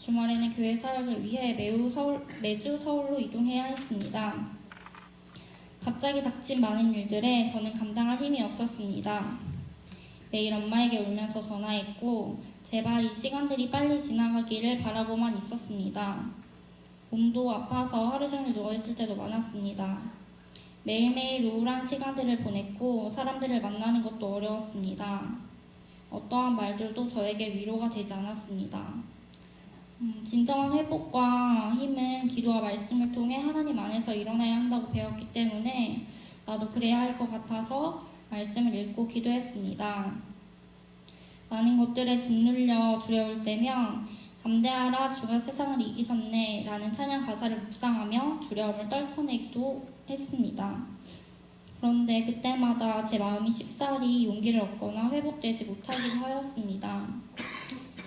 주말에는 교회 사역을 위해 매주 서울로 이동해야 했습니다. 갑자기 닥친 많은 일들에 저는 감당할 힘이 없었습니다. 매일 엄마에게 울면서 전화했고 제발 이 시간들이 빨리 지나가기를 바라고만 있었습니다. 몸도 아파서 하루 종일 누워있을 때도 많았습니다. 매일매일 우울한 시간들을 보냈고 사람들을 만나는 것도 어려웠습니다. 어떠한 말들도 저에게 위로가 되지 않았습니다. 진정한 회복과 힘은 기도와 말씀을 통해 하나님 안에서 일어나야 한다고 배웠기 때문에 나도 그래야 할 것 같아서 말씀을 읽고 기도했습니다. 많은 것들에 짓눌려 두려울 때면 담대하라 주가 세상을 이기셨네 라는 찬양 가사를 묵상하며 두려움을 떨쳐내기도 했습니다. 그런데 그때마다 제 마음이 쉽사리 용기를 얻거나 회복되지 못하기도 하였습니다.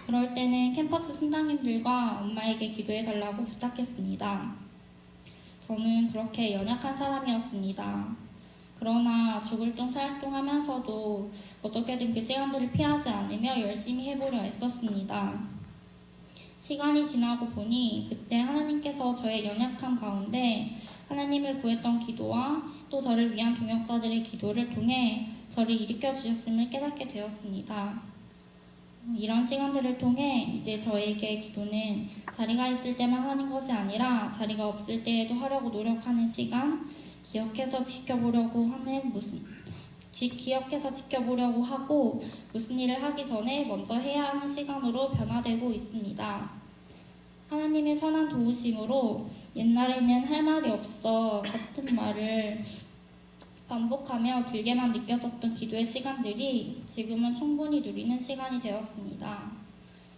그럴 때는 캠퍼스 순장님들과 엄마에게 기도해달라고 부탁했습니다. 저는 그렇게 연약한 사람이었습니다. 그러나 죽을 둥 살 둥 하면서도 어떻게든 그 시간들을 피하지 않으며 열심히 해보려 애썼습니다. 시간이 지나고 보니 그때 하나님께서 저의 연약함 가운데 하나님을 구했던 기도와 또 저를 위한 동역자들의 기도를 통해 저를 일으켜 주셨음을 깨닫게 되었습니다. 이런 시간들을 통해 이제 저에게 기도는 자리가 있을 때만 하는 것이 아니라 자리가 없을 때에도 하려고 노력하는 시간, 기억해서 지켜보려고 하고 무슨 일을 하기 전에 먼저 해야 하는 시간으로 변화되고 있습니다. 하나님의 선한 도우심으로 옛날에는 할 말이 없어 같은 말을 반복하며 길게만 느껴졌던 기도의 시간들이 지금은 충분히 누리는 시간이 되었습니다.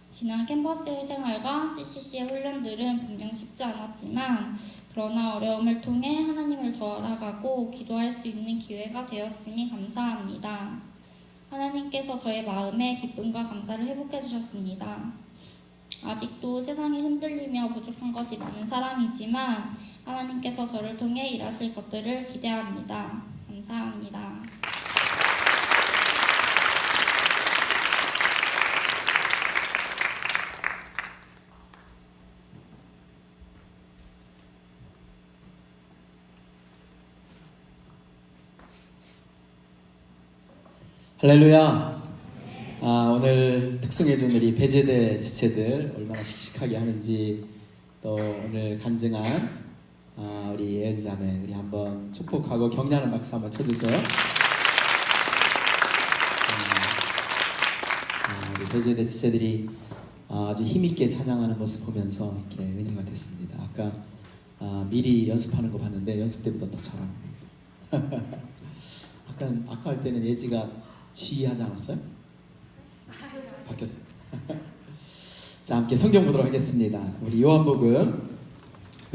지난 캠퍼스의 생활과 CCC의 훈련들은 분명 쉽지 않았지만 그러나 어려움을 통해 하나님을 더 알아가고 기도할 수 있는 기회가 되었음이 감사합니다. 하나님께서 저의 마음에 기쁨과 감사를 회복해 주셨습니다. 아직도 세상이 흔들리며 부족한 것이 많은 사람이지만 하나님께서 저를 통해 일하실 것들을 기대합니다. 감사합니다. 할렐루야. 오늘 특성해준 우리 배제대 지체들 얼마나 씩씩하게 하는지 또 오늘 간증한 우리 예은자매 우리 한번 축복하고 격려하는 박수 한번 쳐주세요. 우리 배제대 지체들이 아주 힘있게 찬양하는 모습 보면서 이렇게 은혜가 됐습니다. 아까 미리 연습하는 거 봤는데 연습 때보다 더 잘합니다. 아까 할 때는 예지가 지휘하지 않았어요? 바뀌었어요. 자, 함께 성경 보도록 하겠습니다. 우리 요한복음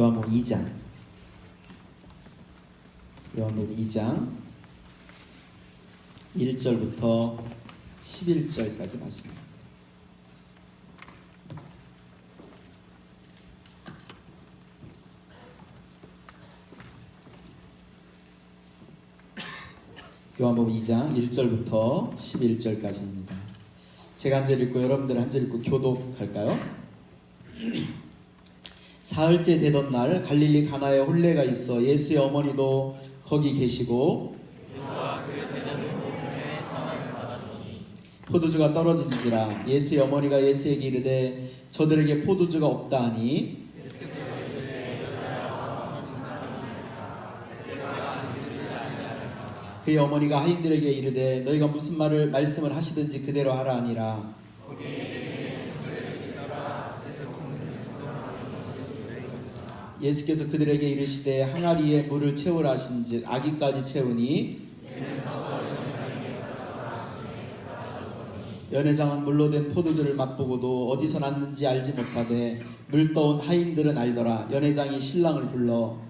2장 1절부터 11절까지 말씀입니다. 요한복음 2장 1절부터 11절까지입니다. 제가 한 절 읽고 여러분들 한 절 읽고 교독할까요? 사흘째 되던 날 갈릴리 가나에 혼례가 있어 예수의 어머니도 거기 계시고 포도주가 떨어진지라 예수의 어머니가 예수에게 이르되 저들에게 포도주가 없다 하니 그의 어머니가 하인들에게 이르되 너희가 무슨 말씀을 하시든지 그대로 하라 하니라. 예수께서 그들에게 이르시되 항아리에 물을 채우라 하신즉 아기까지 채우니 연회장은 물로 된 포도주를 맛보고도 어디서 났는지 알지 못하되 물 떠온 하인들은 알더라. 연회장이 신랑을 불러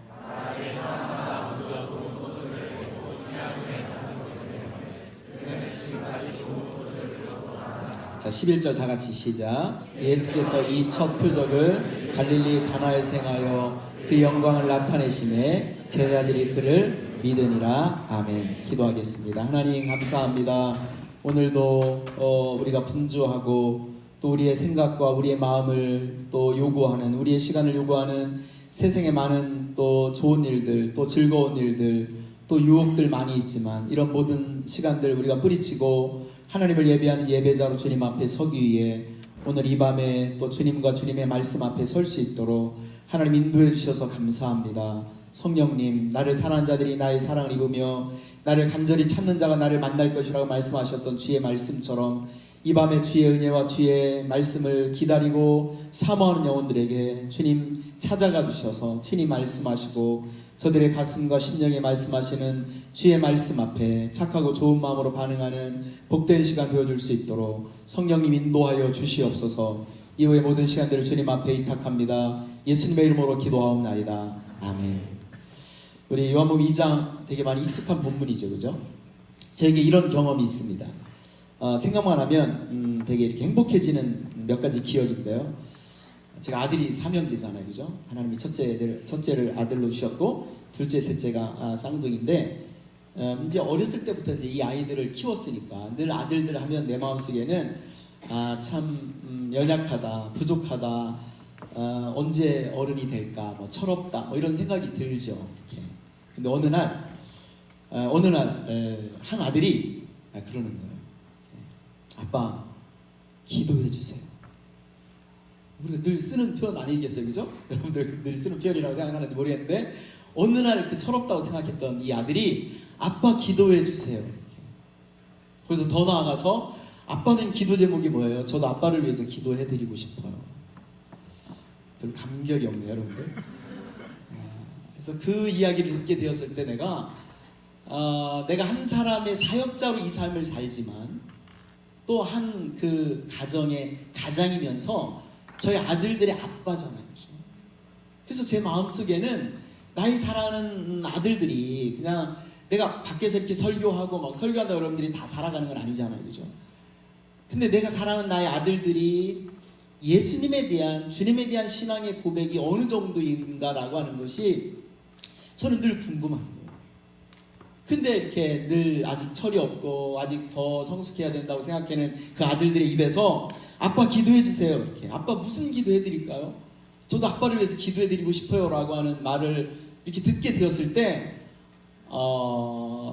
자 11절 다 같이 시작. 예수께서 이 첫 표적을 갈릴리 가나에서 행하여 그 영광을 나타내심에 제자들이 그를 믿으니라. 아멘. 기도하겠습니다. 하나님 감사합니다. 오늘도 우리가 분주하고 또 우리의 생각과 우리의 마음을 또 요구하는, 우리의 시간을 요구하는 세상에 많은 또 좋은 일들, 또 즐거운 일들, 또 유혹들 많이 있지만 이런 모든 시간들 우리가 뿌리치고 하나님을 예배하는 예배자로 주님 앞에 서기 위해 오늘 이 밤에 또 주님과 주님의 말씀 앞에 설 수 있도록 하나님 인도해 주셔서 감사합니다. 성령님, 나를 사랑하는 자들이 나의 사랑을 입으며 나를 간절히 찾는 자가 나를 만날 것이라고 말씀하셨던 주의 말씀처럼 이 밤에 주의 은혜와 주의 말씀을 기다리고 사모하는 영혼들에게 주님 찾아가 주셔서 친히 말씀하시고 저들의 가슴과 심령에 말씀하시는 주의 말씀 앞에 착하고 좋은 마음으로 반응하는 복된 시간 되어줄 수 있도록 성령님 인도하여 주시옵소서. 이후의 모든 시간들을 주님 앞에 의탁합니다. 예수님의 이름으로 기도하옵나이다. 아멘. 우리 요한복음 2장 되게 많이 익숙한 본문이죠, 그죠? 저에게 이런 경험이 있습니다. 생각만 하면 되게 이렇게 행복해지는 몇 가지 기억인데요. 제가 아들이 삼형제잖아요, 그죠? 하나님이 첫째를 아들로 주셨고 둘째, 셋째가 쌍둥이인데 이제 어렸을 때부터 이제 이 아이들을 키웠으니까 늘 아들들 하면 내 마음속에는 참 연약하다, 부족하다, 언제 어른이 될까, 뭐 철없다, 뭐 이런 생각이 들죠. 이렇게. 근데 어느 날 한 아들이 그러는 거예요. 아빠, 기도해 주세요. 우리가 늘 쓰는 표현 아니겠어요, 그죠? 여러분들 늘 쓰는 표현이라고 생각하는지 모르겠는데 어느 날 그 철없다고 생각했던 이 아들이 아빠 기도해 주세요. 그래서 더 나아가서 아빠는 기도 제목이 뭐예요? 저도 아빠를 위해서 기도해 드리고 싶어요. 별 감격이 없네요, 여러분들. 그래서 그 이야기를 듣게 되었을 때 내가 한 사람의 사역자로 이 삶을 살지만 또 한 그 가정의 가장이면서 저희 아들들의 아빠잖아요. 그래서 제 마음속에는 나의 사랑하는 아들들이 그냥 내가 밖에서 이렇게 설교하고 막 설교하다 여러분들이 다 살아가는 건 아니잖아요, 그죠? 근데 내가 사랑하는 나의 아들들이 예수님에 대한, 주님에 대한 신앙의 고백이 어느 정도인가라고 하는 것이 저는 늘 궁금한 거예요. 근데 이렇게 늘 아직 철이 없고 아직 더 성숙해야 된다고 생각하는 그 아들들의 입에서 아빠 기도해 주세요, 이렇게. 아빠 무슨 기도해 드릴까요? 저도 아빠를 위해서 기도해 드리고 싶어요 라고 하는 말을 이렇게 듣게 되었을 때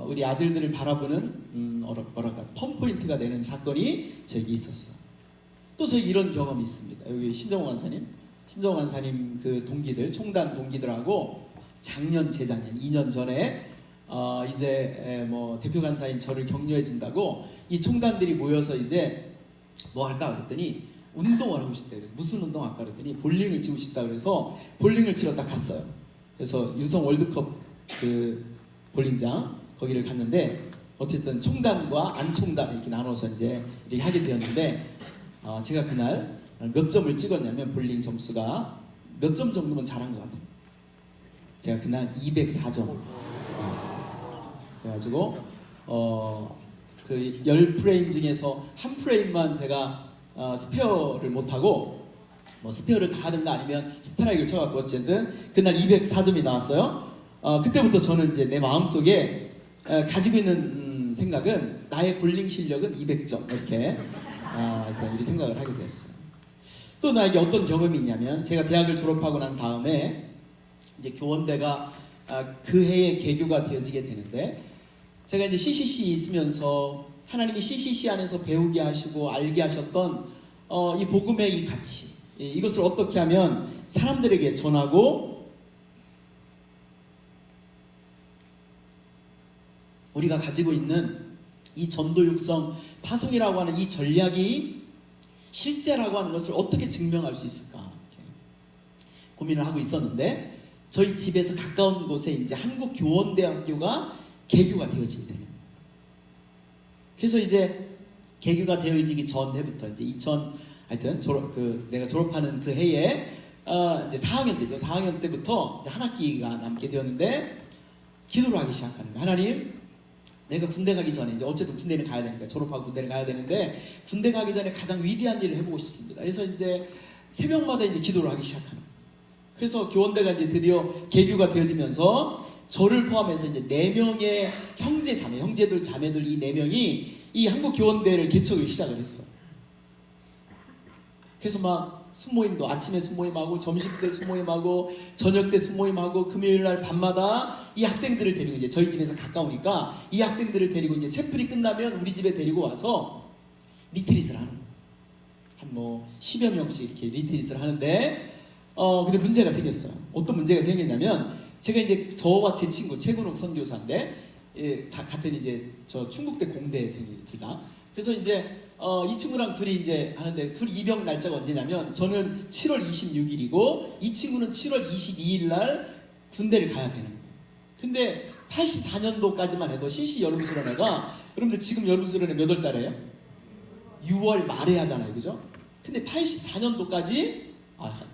우리 아들들을 바라보는 뭐랄까 펌포인트가 되는 사건이 저에게 있었어요. 또 저에게 이런 경험이 있습니다. 여기 신정호 간사님 그 동기들, 총단 동기들하고 작년, 재작년, 2년 전에 이제 뭐 대표 간사인 저를 격려해 준다고 이 총단들이 모여서 이제 뭐 할까 그랬더니 운동을 하고 싶대요. 무슨 운동 할까 그랬더니 볼링을 치고 싶다 그래서 볼링을 치러 딱 갔어요. 그래서 유성 월드컵 그 볼링장 거기를 갔는데 어쨌든 총단과 안 총단 이렇게 나눠서 이제 이렇게 하게 되었는데 제가 그날 몇 점을 찍었냐면 볼링 점수가 몇 점 정도면 잘한 것 같아요. 제가 그날 204점 나왔습니다. 그래가지고 그 10프레임 중에서 한 프레임만 제가 스페어를 못하고 뭐 스페어를 다 하든가 아니면 스트라이크를 쳐갖고 어쨌든 그날 204점이 나왔어요. 그때부터 저는 이제 내 마음속에 가지고 있는 생각은 나의 볼링 실력은 200점 이렇게 생각을 하게 되었어요. 또 나에게 어떤 경험이 있냐면 제가 대학을 졸업하고 난 다음에 이제 교원대가 그 해에 개교가 되어지게 되는데 제가 이제 CCC 있으면서 하나님이 CCC 안에서 배우게 하시고 알게 하셨던 이 복음의 이 가치, 이것을 어떻게 하면 사람들에게 전하고 우리가 가지고 있는 이 전도 육성 파송이라고 하는 이 전략이 실제라고 하는 것을 어떻게 증명할 수 있을까 이렇게 고민을 하고 있었는데 저희 집에서 가까운 곳에 이제 한국교원대학교가 개교가 되어지게 돼요. 그래서 이제 개교가 되어지기 전 해부터 이제 하여튼 내가 졸업하는 그 해에 이제 4학년 때죠. 4학년 때부터 이제 한 학기가 남게 되었는데 기도를 하기 시작하는 거예요. 하나님, 내가 군대 가기 전에 이제 어쨌든 군대는 가야 되니까 졸업하고 군대를 가야 되는데 군대 가기 전에 가장 위대한 일을 해보고 싶습니다. 그래서 이제 새벽마다 이제 기도를 하기 시작하는 거예요. 그래서 교원대가 이제 드디어 개교가 되어지면서 저를 포함해서 이제 4명의 형제들, 자매들 이 4명이 이 한국교원대를 개척을 시작을 했어요. 그래서 막 순모임도 아침에 순모임하고 점심 때 순모임하고 저녁 때 순모임하고 금요일 날 밤마다 이 학생들을 데리고 이제 저희 집에서 가까우니까 이 학생들을 데리고 이제 채플이 끝나면 우리 집에 데리고 와서 리트릿을 하는 거예요. 한 뭐 10여 명씩 이렇게 리트릿을 하는데 근데 문제가 생겼어요. 어떤 문제가 생겼냐면 제가 이제 저와 제 친구 최근욱 선교사인데 다 같은 이제 저 충북대 공대생이 둘 다. 그래서 이제 이 친구랑 둘이 이제 하는데 둘 입영 날짜가 언제냐면 저는 7월 26일이고 이 친구는 7월 22일 날 군대를 가야 되는 거예요. 근데 84년도까지만 해도 CC 여름수련회가 여러분들 지금 여름수련회 몇 월 달에요? 6월 말에 하잖아요, 그죠? 근데 84년도까지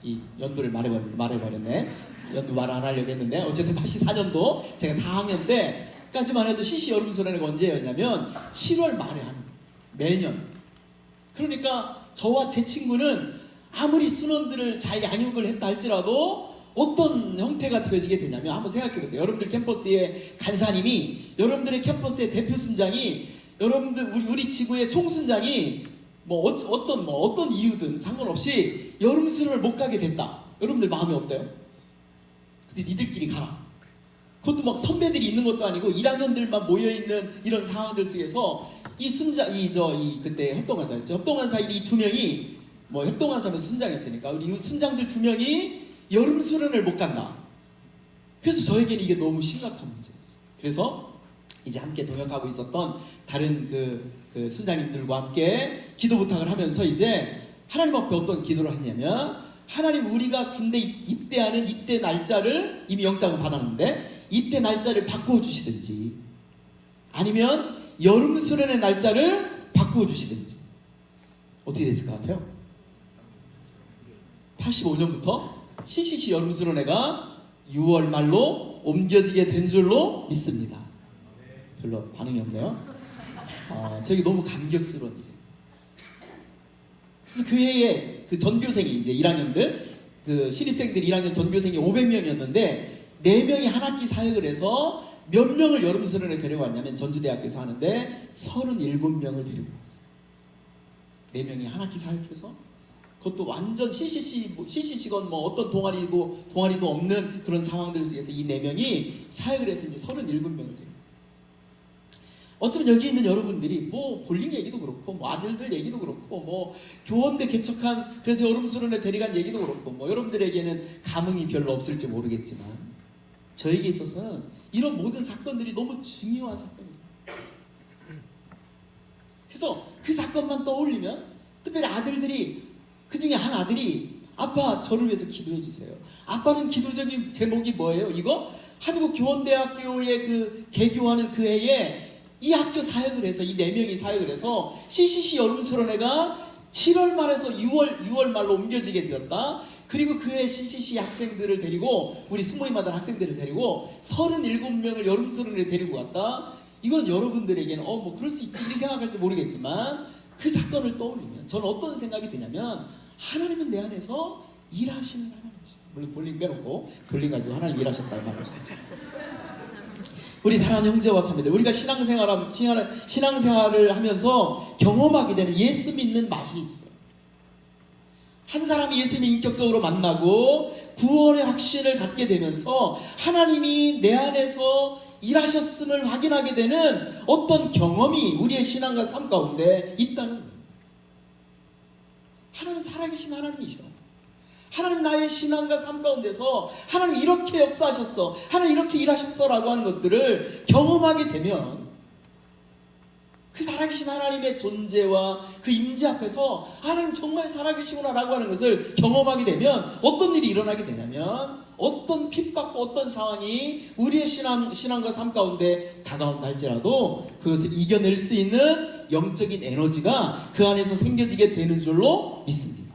이 연도를 말해버렸네. 연도 말 안 하려고 했는데 어쨌든 84년도 제가 4학년 때까지만 해도 CC 여름수련회가 언제였냐면 7월 말에 하는 거예요. 매년. 그러니까 저와 제 친구는 아무리 순원들을 잘 양육을 했다 할지라도 어떤 형태가 되어지게 되냐면 한번 생각해 보세요. 여러분들 캠퍼스의 간사님이, 여러분들의 캠퍼스의 대표 순장이, 여러분들 우리 지구의 총순장이 어떤 이유든 상관없이 여름 수련을 못 가게 됐다. 여러분들 마음이 어때요? 근데 니들끼리 가라. 그것도 막 선배들이 있는 것도 아니고 1학년들만 모여 있는 이런 상황들 속에서 이 순장 그때 협동간사였죠. 협동간사 이 두 명이 협동간사는 순장이었으니까 우리 순장들 두 명이 여름 수련을 못 간다. 그래서 저에게는 이게 너무 심각한 문제였어요. 그래서 이제 함께 동역하고 있었던 다른 그 순장님들과 함께 기도 부탁을 하면서 이제 하나님 앞에 어떤 기도를 했냐면 하나님 우리가 군대 입대하는 입대 날짜를 이미 영장을 받았는데 입대 날짜를 바꾸어 주시든지 아니면 여름 수련의 날짜를 바꾸어 주시든지 어떻게 됐을 것 같아요? 85년부터 CCC 여름 수련회가 6월 말로 옮겨지게 된 줄로 믿습니다. 별로 반응이 없네요. 저게 너무 감격스러운 일이에요. 그래서 그 해에 그 전교생이 이제 1학년들, 그 신입생들 1학년 전교생이 500명이었는데 4명이 한 학기 사역을 해서 몇 명을 여름 수련회 데려왔냐면 전주대학교에서 하는데 37명을 데리고 왔어요. 4명이 한 학기 사역해서 그것도 완전 CCC건 어떤 동아리도 없는 그런 상황들 속에서 이 4명이 사역을 해서 이제 37명을 데리고 어쩌면 여기 있는 여러분들이 볼링 얘기도 그렇고 아들들 얘기도 그렇고 교원대 개척한 그래서 여름 수련회 데려간 얘기도 그렇고 여러분들에게는 감흥이 별로 없을지 모르겠지만 저에게 있어서는 이런 모든 사건들이 너무 중요한 사건입니다. 그래서 그 사건만 떠올리면 특별히 아들들이 그중에 한 아들이 아빠 저를 위해서 기도해 주세요. 아빠는 기도적인 제목이 뭐예요? 이거 한국교원대학교에 그 개교하는 그 해에 이 학교 사역을 해서 이 4명이 사역을 해서 CCC 여름수련회가 7월 말에서 6월 말로 옮겨지게 되었다. 그리고 그해 CCC 학생들을 데리고 우리 순모임마다 학생들을 데리고 37명을 여름수련회에 데리고 갔다. 이건 여러분들에게는 그럴 수 있지 이렇게 생각할지 모르겠지만 그 사건을 떠올리면 저는 어떤 생각이 드냐면 하나님은 내 안에서 일하시는 하나님이시다. 물론 볼링 빼놓고 볼링 가지고 하나님 일하셨다는 말을 했습니다. 우리 사랑하는 형제와 자매들, 우리가 신앙생활을 하면서 경험하게 되는 예수 믿는 맛이 있어요. 한 사람이 예수님을 인격적으로 만나고 구원의 확신을 갖게 되면서 하나님이 내 안에서 일하셨음을 확인하게 되는 어떤 경험이 우리의 신앙과 삶 가운데 있다는 거예요. 하나님 살아계신 하나님이셔. 하나님 나의 신앙과 삶 가운데서 하나님 이렇게 역사하셨어, 하나님 이렇게 일하셨어 라고 하는 것들을 경험하게 되면 그 살아계신 하나님의 존재와 그 임재 앞에서 하나님 정말 살아계시구나 라고 하는 것을 경험하게 되면 어떤 일이 일어나게 되냐면 어떤 핍박과 어떤 상황이 우리의 신앙과 삶 가운데 다가온다 할지라도 그것을 이겨낼 수 있는 영적인 에너지가 그 안에서 생겨지게 되는 줄로 믿습니다.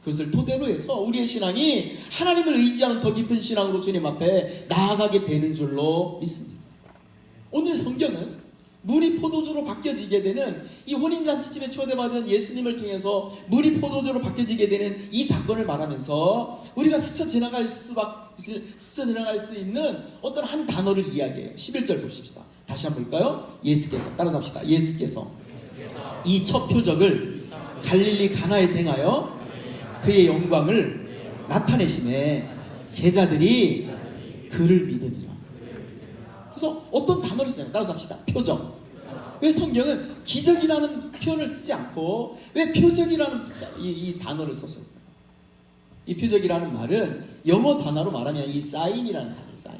그것을 토대로 해서 우리의 신앙이 하나님을 의지하는 더 깊은 신앙으로 주님 앞에 나아가게 되는 줄로 믿습니다. 오늘 성경은 물이 포도주로 바뀌어지게 되는 이 혼인잔치집에 초대받은 예수님을 통해서 물이 포도주로 바뀌어지게 되는 이 사건을 말하면서 우리가 스쳐 지나갈 수 있는 어떤 한 단어를 이야기해요. 11절 보십시다. 다시 한번 볼까요? 예수께서 따라서 합시다. 예수께서 이 첫 표적을 갈릴리 가나에서 행하여 그의 영광을 나타내심에 제자들이 그를 믿으리라. 그래서 어떤 단어를 쓰냐면 따라서 합시다. 표적. 왜 성경은 기적이라는 표현을 쓰지 않고 왜 표적이라는 이 단어를 썼어요? 이 표적이라는 말은 영어 단어로 말하면 이 사인이라는 단어예요. 사인.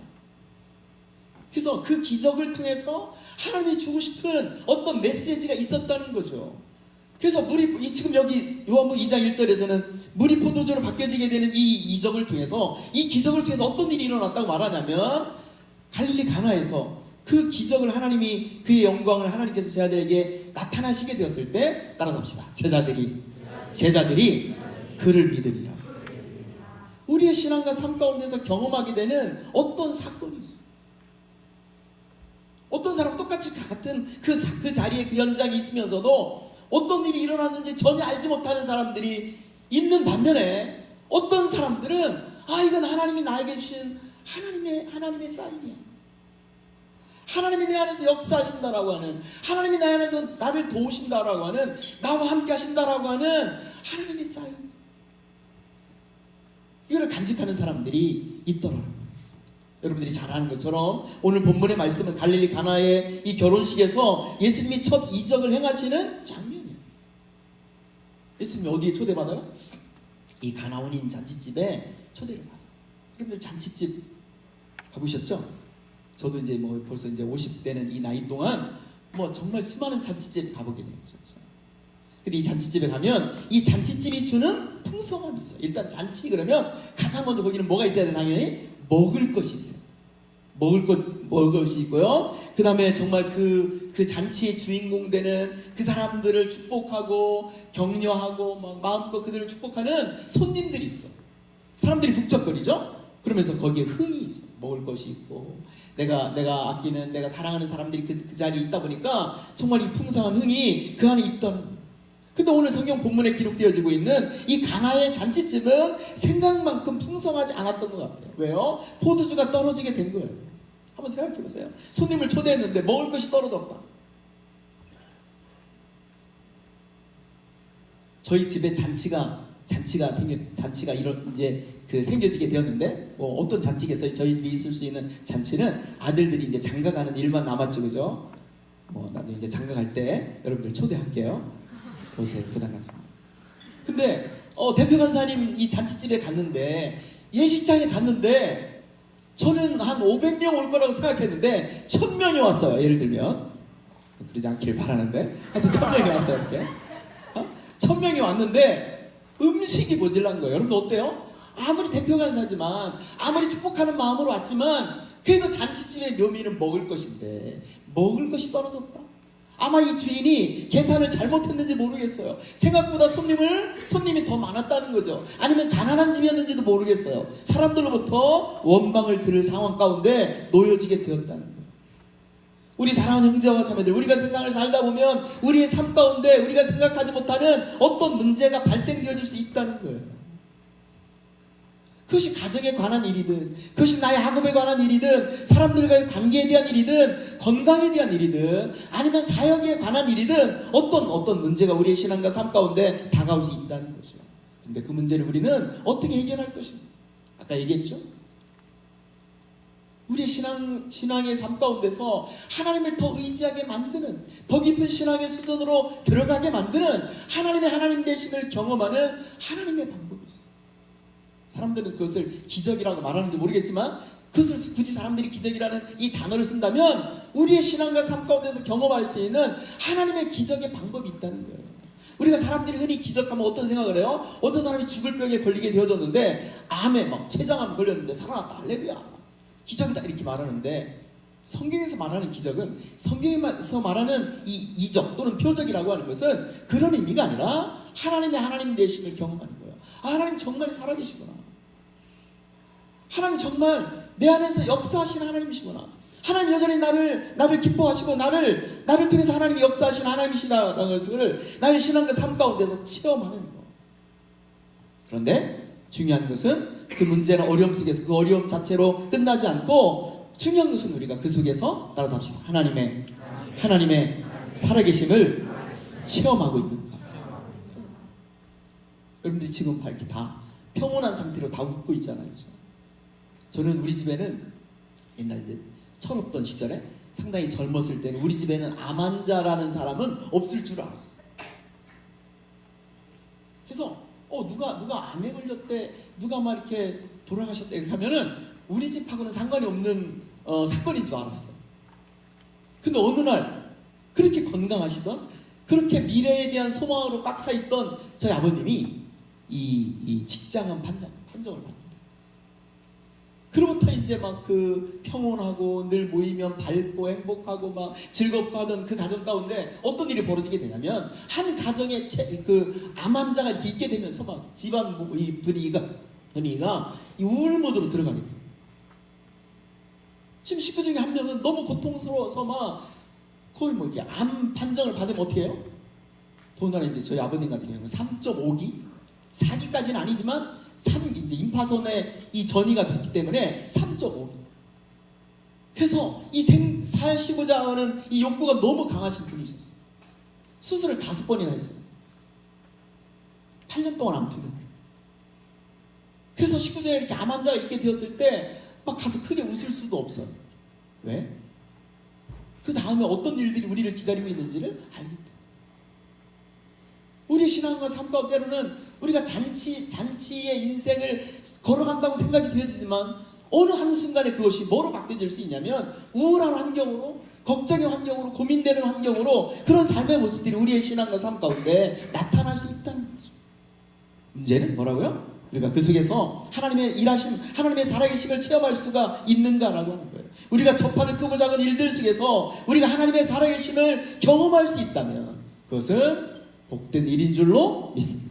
그래서 그 기적을 통해서 하나님이 주고 싶은 어떤 메시지가 있었다는 거죠. 그래서 물이 지금 여기 요한복음 2장 1절에서는 물이 포도주로 바뀌어지게 되는 이 이적을 통해서 이 기적을 통해서 어떤 일이 일어났다고 말하냐면 갈릴리 가나에서 그 기적을 하나님이 그의 영광을 하나님께서 제자들에게 나타나시게 되었을 때 따라서 합시다. 제자들이 그를 믿으리라. 우리의 신앙과 삶 가운데서 경험하게 되는 어떤 사건이 있어요. 어떤 사람 똑같이 같은 그 자리에 그 현장에 있으면서도 어떤 일이 일어났는지 전혀 알지 못하는 사람들이 있는 반면에 어떤 사람들은 이건 하나님이 나에게 주신 하나님의 사인이야. 하나님이 내 안에서 역사하신다라고 하는, 하나님이 내 안에서 나를 도우신다라고 하는, 나와 함께 하신다라고 하는 하나님의 사인. 이거를 간직하는 사람들이 있더라고요. 여러분들이 잘 아는 것처럼 오늘 본문의 말씀은 갈릴리 가나의 이 결혼식에서 예수님이 첫 이적을 행하시는 장면이에요. 예수님이 어디에 초대받아요? 이 가나온인 잔치집에 초대를 받아요. 여러분들 잔치집 가보셨죠? 저도 이제 뭐 벌써 이제 50대는 이 나이 동안 뭐 정말 수많은 잔치집 가보게 돼요. 근데 이 잔치집에 가면 이 잔치집이 주는 풍성함이 있어요. 일단 잔치 그러면 가장 먼저 거기는 뭐가 있어야 돼? 당연히 먹을 것이 있어요. 먹을 것이 있고요. 그 다음에 정말 그 잔치의 주인공 되는 그 사람들을 축복하고 격려하고 막 마음껏 그들을 축복하는 손님들이 있어. 사람들이 북적거리죠? 그러면서 거기에 흥이 있어. 먹을 것이 있고 내가 아끼는, 내가 사랑하는 사람들이 그 자리에 있다 보니까 정말 이 풍성한 흥이 그 안에 있다는 거예요. 근데 오늘 성경 본문에 기록되어지고 있는 이 가나의 잔치집은 생각만큼 풍성하지 않았던 것 같아요. 왜요? 포도주가 떨어지게 된 거예요. 한번 생각해 보세요. 손님을 초대했는데 먹을 것이 떨어졌다. 저희 집에 잔치가 이제 생겨지게 되었는데 어떤 잔치겠어요? 저희 집에 있을 수 있는 잔치는 아들들이 이제 장가가는 일만 남았죠, 그죠? 나도 이제 장가갈 때 여러분들 초대할게요. 보세요, 부담 갖지 마. 근데 대표 간사님 이 잔치집에 갔는데 예식장에 갔는데 저는 한 500명 올 거라고 생각했는데 1000명이 왔어요. 예를 들면 그러지 않길 바라는데 하여튼 1000명이 왔어요. 이렇게 1000명이 왔는데 음식이 모질란 거예요. 여러분 어때요? 아무리 대표 간사지만 아무리 축복하는 마음으로 왔지만 그래도 잔치집의 묘미는 먹을 것인데 먹을 것이 떨어졌다. 아마 이 주인이 계산을 잘못했는지 모르겠어요. 생각보다 손님이 더 많았다는 거죠. 아니면 가난한 집이었는지도 모르겠어요. 사람들로부터 원망을 들을 상황 가운데 놓여지게 되었다는 거예요. 우리 사랑하는 형제와 자매들, 우리가 세상을 살다 보면 우리의 삶 가운데 우리가 생각하지 못하는 어떤 문제가 발생되어질 수 있다는 거예요. 그것이 가정에 관한 일이든, 그것이 나의 학업에 관한 일이든, 사람들과의 관계에 대한 일이든, 건강에 대한 일이든, 아니면 사역에 관한 일이든 어떤 문제가 우리의 신앙과 삶 가운데 다가올 수 있다는 거죠. 근데 그 문제를 우리는 어떻게 해결할 것인가? 아까 얘기했죠? 우리의 신앙의 삶 가운데서 하나님을 더 의지하게 만드는, 더 깊은 신앙의 수준으로 들어가게 만드는 하나님 되심을 경험하는 하나님의 방법이 있어요. 사람들은 그것을 기적이라고 말하는지 모르겠지만 그것을 굳이 사람들이 기적이라는 이 단어를 쓴다면 우리의 신앙과 삶 가운데서 경험할 수 있는 하나님의 기적의 방법이 있다는 거예요. 우리가 사람들이 흔히 기적하면 어떤 생각을 해요? 어떤 사람이 죽을 병에 걸리게 되어졌는데 암에 막 췌장암 걸렸는데 살아났다, 할렐루야, 기적이다 이렇게 말하는데 성경에서 말하는 기적은, 성경에서 말하는 이 이적 또는 표적이라고 하는 것은 그런 의미가 아니라 하나님 되심을 경험하는 거예요. 하나님 정말 살아계시구나. 하나님 정말 내 안에서 역사하시는 하나님이시구나. 하나님 여전히 나를 기뻐하시고 나를 통해서 하나님이 역사하시는 하나님이시라는 것을 나의 신앙과 삶 가운데서 체험하는 거. 그런데 중요한 것은 그 문제나 어려움 속에서 그 어려움 자체로 끝나지 않고 중요한 것은 우리가 그 속에서 따라서 합시다. 하나님의 살아계심을 체험하고 있는 것. 여러분들이 지금 이렇게 다 평온한 상태로 다 웃고 있잖아요. 그죠? 저는 우리 집에는 옛날 이제 철없던 시절에 상당히 젊었을 때는 우리 집에는 암 환자라는 사람은 없을 줄 알았어요. 그래서 누가 암에 걸렸대, 누가 막 이렇게 돌아가셨대 이렇게 하면은 우리 집하고는 상관이 없는 사건인 줄 알았어요. 근데 어느 날 그렇게 건강하시던, 그렇게 미래에 대한 소망으로 꽉 차 있던 저희 아버님이 이 직장암 판정을 받습니다. 그로부터 이제 막 그 평온하고 늘 모이면 밝고 행복하고 막 즐겁고 하던 그 가정 가운데 어떤 일이 벌어지게 되냐면, 한 가정에 그 암 환자가 이렇게 있게 되면서 막 집안 이 분위기가 이 우울 모드로 들어가게 돼요. 지금 식구 중에 한 명은 너무 고통스러워서 막 거의 뭐 이렇게 암 판정을 받으면 어떻게 해요? 더군다나 이제 저희 아버님 같은 경우는 3.5기, 4기까지는 아니지만 이제 임파선에 이 전이가 됐기 때문에 3.5기. 그래서 이 사시고자 하는 이 욕구가 너무 강하신 분이셨어요. 수술을 5번이나 했어요. 8년 동안 안 풀려요. 그래서 식구중에 이렇게 암 환자가 있게 되었을 때 막 가서 크게 웃을 수도 없어요. 왜? 그 다음에 어떤 일들이 우리를 기다리고 있는지를 알기 때문에. 우리 신앙과 삶 가운데 때로는 우리가 잔치의 인생을 걸어간다고 생각이 되어지지만 어느 한순간에 그것이 뭐로 바뀌어질 수 있냐면 우울한 환경으로, 걱정의 환경으로, 고민되는 환경으로 그런 삶의 모습들이 우리의 신앙과 삶 가운데 나타날 수 있다는 거죠. 문제는 뭐라고요? 우리가 그 속에서 하나님의 일하심, 하나님의 살아계심을 체험할 수가 있는가라고 하는 거예요. 우리가 접하는 크고 작은 일들 속에서 우리가 하나님의 살아계심을 경험할 수 있다면 그것은 복된 일인 줄로 믿습니다.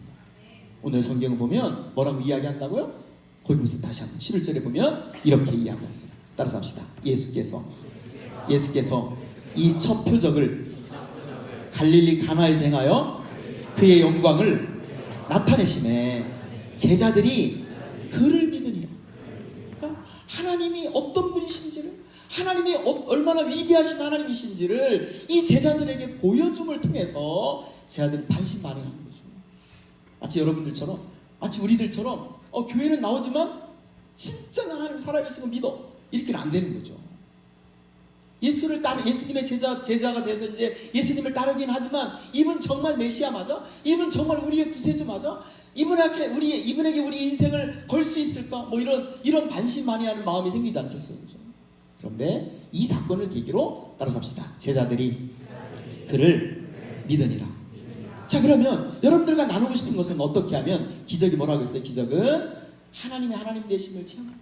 오늘 성경을 보면 뭐라고 이야기한다고요? 거기 보세요. 다시 한번 11절에 보면 이렇게 이야기합니다. 따라서 합시다. 예수께서 이 첫 표적을 갈릴리 가나에서 행하여 그의 영광을 나타내심에 제자들이 그를 믿으니라. 그러니까 하나님이 어떤 분이신지를, 하나님이 얼마나 위대하신 하나님이신지를 이 제자들에게 보여줌을 통해서 제자들이 반신반의하는 거죠. 마치 여러분들처럼, 마치 우리들처럼 교회는 나오지만 진짜 하나님 살아계신 거 믿어, 이렇게는 안 되는 거죠. 예수님의 제자가 돼서 이제 예수님을 따르긴 하지만 이분 정말 메시아 맞아? 이분 정말 우리의 구세주 맞아? 이분에게 우리 인생을 걸 수 있을까? 뭐 이런 반신반의하는 마음이 생기지 않겠어요? 그렇죠? 그런데 이 사건을 계기로 따라서 합시다. 제자들이 그를 믿으니라. 자, 그러면 여러분들과 나누고 싶은 것은 어떻게 하면, 기적이 뭐라고 했어요? 기적은 하나님의 하나님 되심을 체험하는,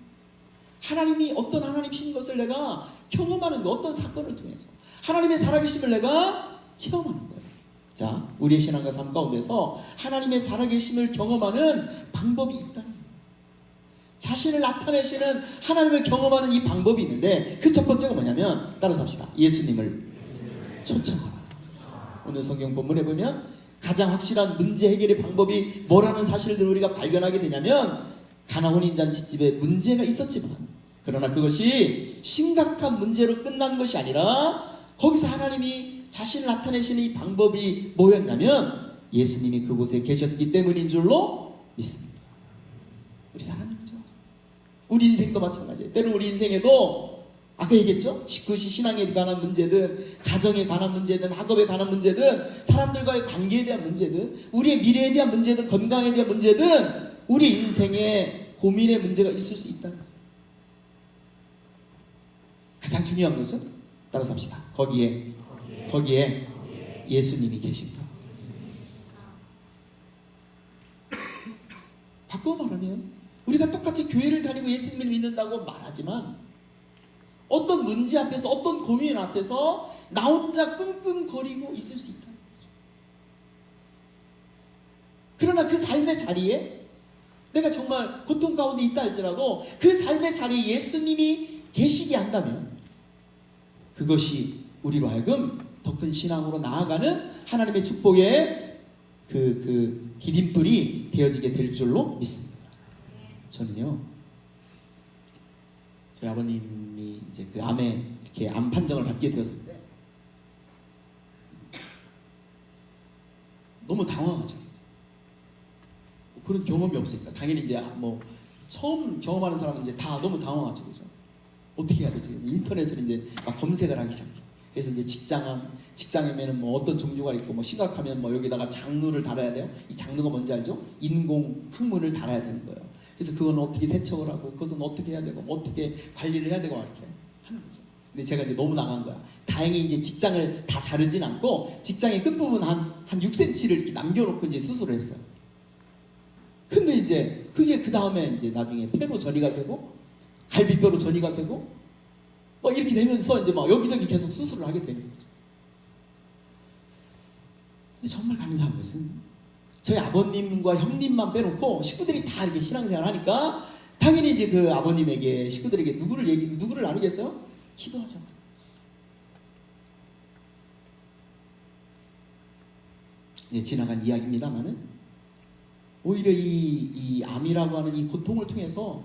하나님이 어떤 하나님이신 것을 내가 경험하는 거, 어떤 사건을 통해서 하나님의 살아계심을 내가 체험하는 거예요. 자, 우리의 신앙과 삶 가운데서 하나님의 살아계심을 경험하는 방법이 있다는 거예요. 자신을 나타내시는 하나님을 경험하는 이 방법이 있는데 그 첫 번째가 뭐냐면, 따라서 합시다. 예수님을 초청하라. 오늘 성경 본문에 보면 가장 확실한 문제 해결의 방법이 뭐라는 사실들을 우리가 발견하게 되냐면, 가나 혼인잔치집에 문제가 있었지만 그러나 그것이 심각한 문제로 끝난 것이 아니라 거기서 하나님이 자신을 나타내시는 이 방법이 뭐였냐면 예수님이 그곳에 계셨기 때문인 줄로 믿습니다. 우리 사랑하죠. 우리 인생도 마찬가지예요. 때로 우리 인생에도 아까 얘기했죠? 그것이 신앙에 관한 문제든, 가정에 관한 문제든, 학업에 관한 문제든, 사람들과의 관계에 대한 문제든, 우리의 미래에 대한 문제든, 건강에 대한 문제든, 우리 인생에 고민의 문제가 있을 수 있다. 가장 중요한 것은 따라서 합시다. 거기에 예수님이 계신가. 바꿔 말하면 우리가 똑같이 교회를 다니고 예수님을 믿는다고 말하지만 어떤 문제 앞에서, 어떤 고민 앞에서 나 혼자 끙끙거리고 있을 수 있다. 그러나 그 삶의 자리에 내가 정말 고통 가운데 있다 할지라도 그 삶의 자리에 예수님이 계시게 한다면 그것이 우리로 하여금 더 큰 신앙으로 나아가는 하나님의 축복의 그 디딤돌이 되어지게 될 줄로 믿습니다. 저는요, 저희 아버님이 이제 그 암에 이렇게 암 판정을 받게 되었을 때 너무 당황하죠. 그런 경험이 없으니까 당연히 이제 뭐 처음 경험하는 사람은 이제 다 너무 당황하죠, 그죠? 어떻게 해야 되지? 인터넷을 이제 막 검색을 하기 시작해. 그래서 이제 직장이면은 뭐 어떤 종류가 있고 뭐 심각하면 뭐 여기다가 장르를 달아야 돼요. 이 장르가 뭔지 알죠? 인공 학문을 달아야 되는 거예요. 그래서 그건 어떻게 세척을 하고 그것은 어떻게 해야 되고 뭐 어떻게 관리를 해야 되고 이렇게 하는 거죠. 근데 제가 이제 너무 나간 거야. 다행히 이제 직장을 다 자르진 않고 직장의 끝부분 한 6cm를 이렇게 남겨놓고 이제 수술을 했어요. 근데 이제 그게 그 다음에 이제 나중에 폐로 전이가 되고 갈비뼈로 전이가 되고 뭐 이렇게 되면서 이제 막 여기저기 계속 수술을 하게 되는 거죠. 근데 정말 감사한 것은 저희 아버님과 형님만 빼놓고 식구들이 다 이렇게 신앙생활 하니까 당연히 이제 그 아버님에게 식구들에게 누구를 나누겠어요? 기도하자. 예, 지나간 이야기입니다만은 오히려 이 암이라고 하는 이 고통을 통해서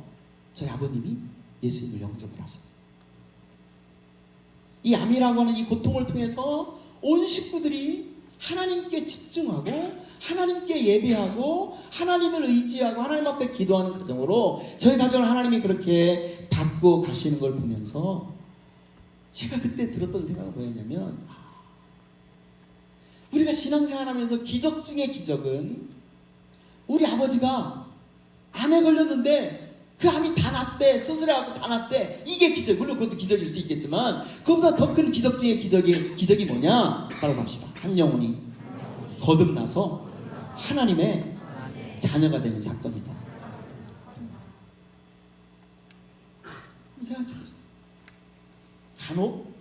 저희 아버님이 예수님을 영접을 하셨어요. 이 암이라고 하는 이 고통을 통해서 온 식구들이 하나님께 집중하고 하나님께 예배하고 하나님을 의지하고 하나님 앞에 기도하는 과정으로 저희 가정을 하나님이 그렇게 바꾸어 가시는 걸 보면서 제가 그때 들었던 생각은 뭐였냐면 우리가 신앙생활하면서 기적 중의 기적은 우리 아버지가 암에 걸렸는데 그 암이 다 낫대, 수술해갖고 다 낫대. 이게 기적. 물론 그것도 기적일 수 있겠지만 그보다 더 큰 기적 중의 기적이 뭐냐? 따라서 합시다. 한 영혼이 거듭나서 하나님의 자녀가 되는 사건이다. 생각해보세요. 간혹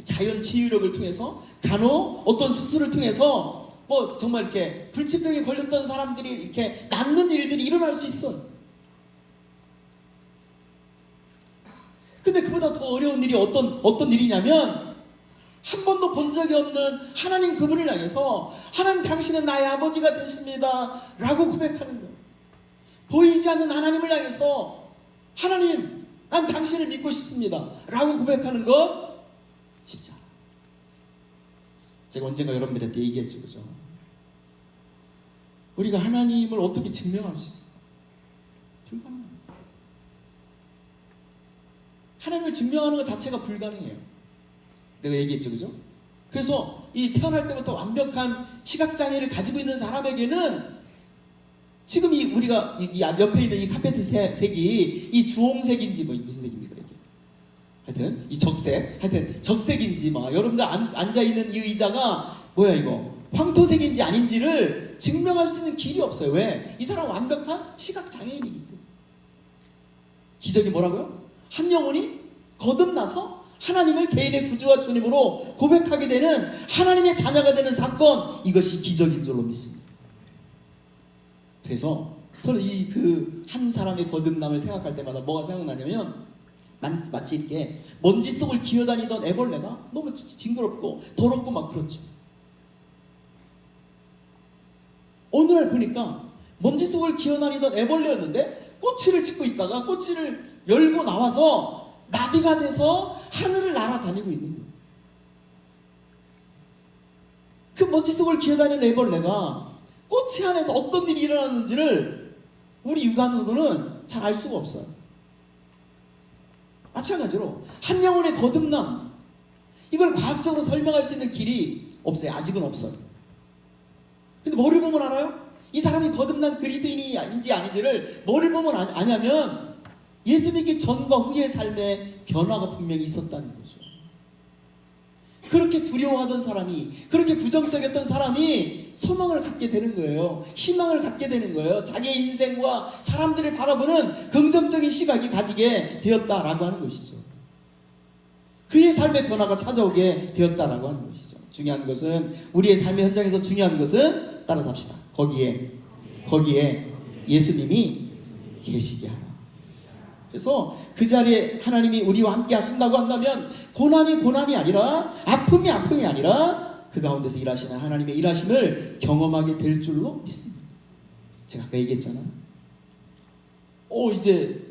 자연 치유력을 통해서 간혹 어떤 수술을 통해서 뭐 정말 이렇게 불치병에 걸렸던 사람들이 이렇게 낫는 일들이 일어날 수 있어요. 근데 그보다 더 어려운 일이 어떤 일이냐면 한 번도 본 적이 없는 하나님 그분을 향해서 하나님 당신은 나의 아버지가 되십니다 라고 고백하는 거예요. 보이지 않는 하나님을 향해서 하나님 난 당신을 믿고 싶습니다 라고 고백하는 건 쉽지 않아요. 제가 언젠가 여러분들한테 얘기했죠, 그죠? 우리가 하나님을 어떻게 증명할 수 있어요? 불가능합니다. 하나님을 증명하는 것 자체가 불가능해요. 내가 얘기했죠, 그죠? 그래서 이 태어날 때부터 완벽한 시각장애를 가지고 있는 사람에게는 지금 우리가 이 옆에 있는 이 카페트 색이 이 주홍색인지 뭐 무슨 색입니까 이게? 하여튼 이 적색, 하여튼 적색인지 막 여러분들 앉아 있는 이 의자가 뭐야 이거 황토색인지 아닌지를 증명할 수 있는 길이 없어요. 왜? 이 사람은 완벽한 시각장애인이기 때문에. 기적이 뭐라고요? 한 영혼이 거듭나서 하나님을 개인의 구주와 주님으로 고백하게 되는 하나님의 자녀가 되는 사건, 이것이 기적인 줄로 믿습니다. 그래서 저는 이 그 한 사람의 거듭남을 생각할 때마다 뭐가 생각나냐면 마치 이렇게 먼지 속을 기어다니던 애벌레가 너무 징그럽고 더럽고 막 그렇죠. 어느 날 보니까 먼지 속을 기어다니던 애벌레였는데 꼬치를 짚고 있다가 꼬치를 열고 나와서 나비가 돼서 하늘을 날아다니고 있는 거예요. 그 먼지 속을 기어다니는 애벌레가 꼬치 안에서 어떤 일이 일어났는지를 우리 육안으로는 잘 알 수가 없어요. 마찬가지로 한 영혼의 거듭남, 이걸 과학적으로 설명할 수 있는 길이 없어요. 아직은 없어요. 근데 뭐를 보면 알아요? 이 사람이 거듭난 그리스도인이 아닌지 아닌지를 뭐를 보면 아냐면 예수 믿기 전과 후의 삶에 변화가 분명히 있었다는 거죠. 그렇게 두려워하던 사람이, 그렇게 부정적이었던 사람이 소망을 갖게 되는 거예요. 희망을 갖게 되는 거예요. 자기의 인생과 사람들을 바라보는 긍정적인 시각이 가지게 되었다라고 하는 것이죠. 그의 삶의 변화가 찾아오게 되었다라고 하는 것이죠. 중요한 것은, 우리의 삶의 현장에서 중요한 것은, 따라서 합시다. 거기에 예수님이 계시게 하라. 그래서 그 자리에 하나님이 우리와 함께 하신다고 한다면 고난이 아니라 아픔이 아니라 그 가운데서 일하시는 하나님의 일하심을 경험하게 될 줄로 믿습니다. 제가 아까 얘기했잖아요. 이제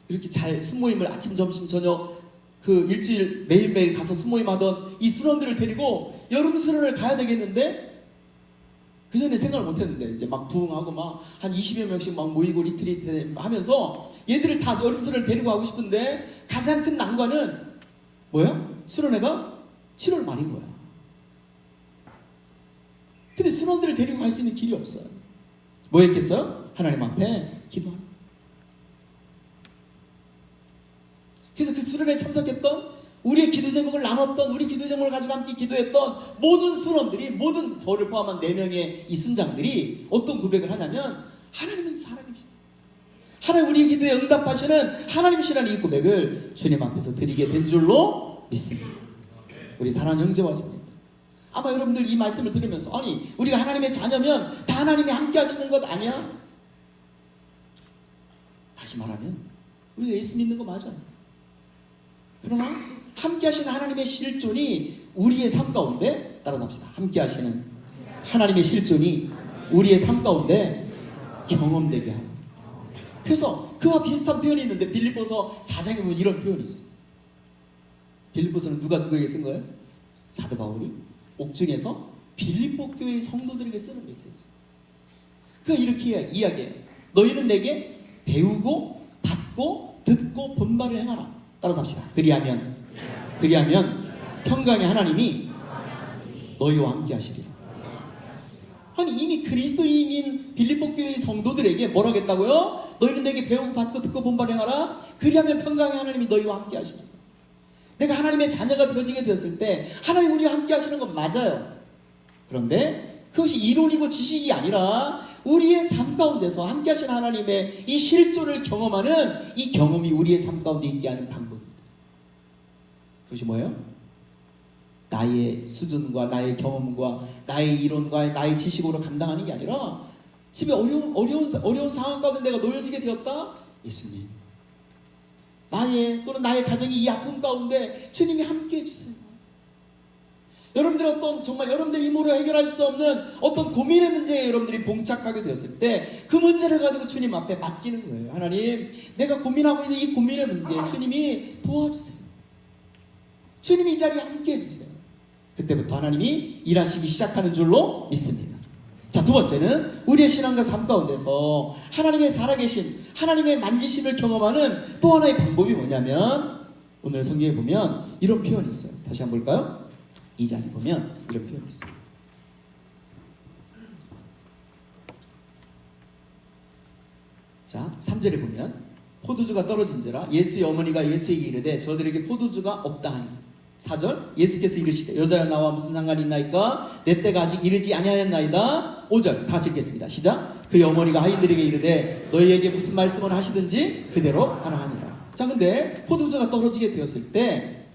이렇게 잘 순모임을 아침, 점심, 저녁 그 일주일 매일매일 가서 순모임 하던 이 순원들을 데리고 여름 수련을 가야 되겠는데 그전에 생각을 못했는데 이제 막 부흥하고 막 한 20여 명씩 막 모이고 리트리트 하면서 얘들을 다 어른스를 데리고 가고 싶은데 가장 큰 난관은 뭐야? 수련회가 7월 말인 거야. 근데 수련들을 데리고 갈 수 있는 길이 없어요. 뭐 했겠어요? 하나님 앞에 기도하는. 그래서 그 수련회에 참석했던 우리의 기도 제목을 나눴던 우리 기도 제목을 가지고 함께 기도했던 모든 수련들이 모든 저를 포함한 4명의 이 순장들이 어떤 고백을 하냐면 하나님은 살아계시다. 하나님 우리의 기도에 응답하시는 하나님이시라는 이 고백을 주님 앞에서 드리게 된 줄로 믿습니다. 우리 사랑하는 형제와 자매들, 아마 여러분들 이 말씀을 들으면서 아니 우리가 하나님의 자녀면 다 하나님이 함께 하시는 것 아니야? 다시 말하면 우리가 예수 믿는 거 맞아요. 그러나 함께 하시는 하나님의 실존이 우리의 삶 가운데, 따라서 합시다. 함께 하시는 하나님의 실존이 우리의 삶 가운데 경험되게 하고. 그래서 그와 비슷한 표현이 있는데 빌립보서 4장에 보면 이런 표현이 있어요. 빌립보서는 누가 누구에게 쓴 거예요? 사도 바울이 옥중에서 빌립보 교회의 성도들에게 쓰는 메시지. 그가 이렇게 이야기해요. 너희는 내게 배우고 받고 듣고 본 바를 행하라. 따라서 합시다. 그리하면 평강의 하나님이 너희와 함께 하시리라. 아니 이미 그리스도인인 빌립보 교회의 성도들에게 뭐라고 했다고요? 너희는 내게 배우고 받고 듣고 본 바를 행하라. 그리하면 평강의 하나님이 너희와 함께 하시리라. 내가 하나님의 자녀가 되어지게 되었을 때 하나님 우리와 함께 하시는 건 맞아요. 그런데 그것이 이론이고 지식이 아니라 우리의 삶 가운데서 함께 하시는 하나님의 이 실존을 경험하는 이 경험이 우리의 삶 가운데 있게 하는 방법입니다. 그것이 뭐예요? 나의 수준과 나의 경험과 나의 이론과 나의 지식으로 감당하는 게 아니라 집에 어려운 상황 가운데 내가 놓여지게 되었다? 예수님, 나의 가정이 이 아픔 가운데 주님이 함께 해주세요. 여러분들 어떤 정말 여러분들 힘으로 해결할 수 없는 어떤 고민의 문제에 여러분들이 봉착하게 되었을 때 그 문제를 가지고 주님 앞에 맡기는 거예요. 하나님, 내가 고민하고 있는 이 고민의 문제 주님이 도와주세요. 주님이 이 자리에 함께 해주세요. 그때부터 하나님이 일하시기 시작하는 줄로 믿습니다. 자, 두 번째는 우리의 신앙과 삶 가운데서 하나님의 살아계신 하나님의 만지심을 경험하는 또 하나의 방법이 뭐냐면 오늘 성경에 보면 이런 표현이 있어요. 다시 한번 볼까요? 2장에 보면 이런 표현이 있어요. 자, 3절에 보면 포도주가 떨어진지라 예수의 어머니가 예수에게 이르되 저들에게 포도주가 없다 하니 4절 예수께서 이르시되 여자여 나와 무슨 상관이 있나이까 내 때가 아직 이르지 아니하였나이다. 5절 다 읽겠습니다. 시작. 그의 어머니가 하인들에게 이르되 너희에게 무슨 말씀을 하시든지 그대로 하라 하니라. 자, 근데 포도주가 떨어지게 되었을 때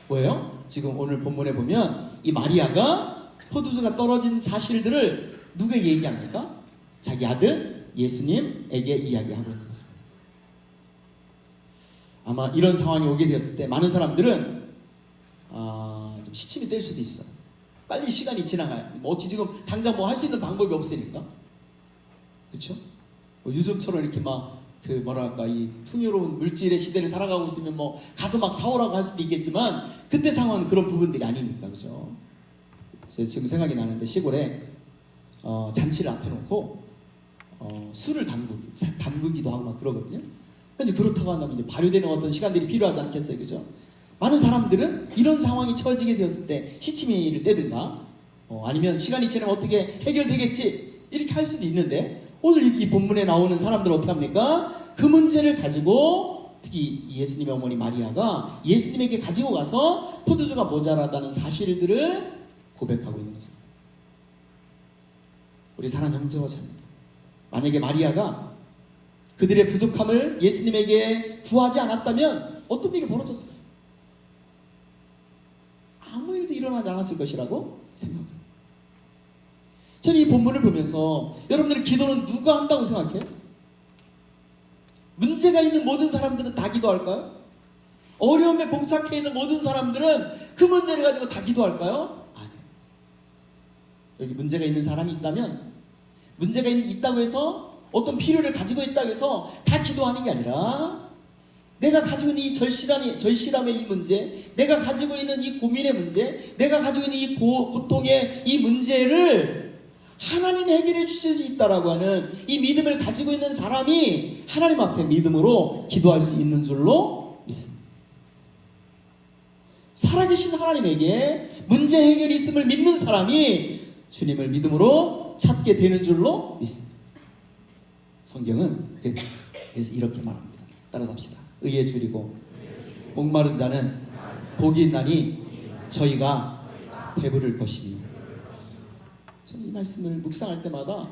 뭐예요? 지금 오늘 본문에 보면 이 마리아가 포도주가 떨어진 사실들을 누구에게 얘기합니까? 자기 아들 예수님에게 이야기하고 있는 것입니다. 아마 이런 상황이 오게 되었을 때 많은 사람들은 좀 시침이 될 수도 있어요. 빨리 시간이 지나가요. 어찌 지금 당장 뭐 할 수 있는 방법이 없으니까. 그렇죠? 요즘처럼 이렇게 막 이 풍요로운 물질의 시대를 살아가고 있으면 뭐 가서 막 사오라고 할 수도 있겠지만 그때 상황은 그런 부분들이 아니니까. 그죠? 그래서 지금 생각이 나는데 시골에 잔치를 앞에 놓고 술을 담그기도 하고 막 그러거든요. 근데 그렇다고 한다면 이제 발효되는 어떤 시간들이 필요하지 않겠어요. 그죠? 많은 사람들은 이런 상황이 처해지게 되었을 때 시치미를 떼든가 아니면 시간이 지나면 어떻게 해결되겠지 이렇게 할 수도 있는데 오늘 이 본문에 나오는 사람들은 어떻게 합니까? 그 문제를 가지고 특히 예수님의 어머니 마리아가 예수님에게 가지고 가서 포도주가 모자라다는 사실들을 고백하고 있는 거죠. 우리 사랑하는 형제와 자매들, 만약에 마리아가 그들의 부족함을 예수님에게 구하지 않았다면 어떤 일이 벌어졌어요? 아무 일도 일어나지 않았을 것이라고 생각합니다. 저는 이 본문을 보면서 여러분들의 기도는 누가 한다고 생각해요? 문제가 있는 모든 사람들은 다 기도할까요? 어려움에 봉착해 있는 모든 사람들은 그 문제를 가지고 다 기도할까요? 아니요. 여기 문제가 있는 사람이 있다면 문제가 있다고 해서 어떤 필요를 가지고 있다고 해서 다 기도하는 게 아니라 내가 가지고 있는 이 절실함의 이 문제, 내가 가지고 있는 이 고민의 문제, 내가 가지고 있는 이 고통의 이 문제를 하나님 해결해 주실 수 있다라고 하는 이 믿음을 가지고 있는 사람이 하나님 앞에 믿음으로 기도할 수 있는 줄로 믿습니다. 살아계신 하나님에게 문제 해결이 있음을 믿는 사람이 주님을 믿음으로 찾게 되는 줄로 믿습니다. 성경은 그래서 이렇게 말합니다. 따라서 합시다. 의에 줄이고 목마른 자는 복이 있나니 저희가 배부를 것이니. 저는 이 말씀을 묵상할 때마다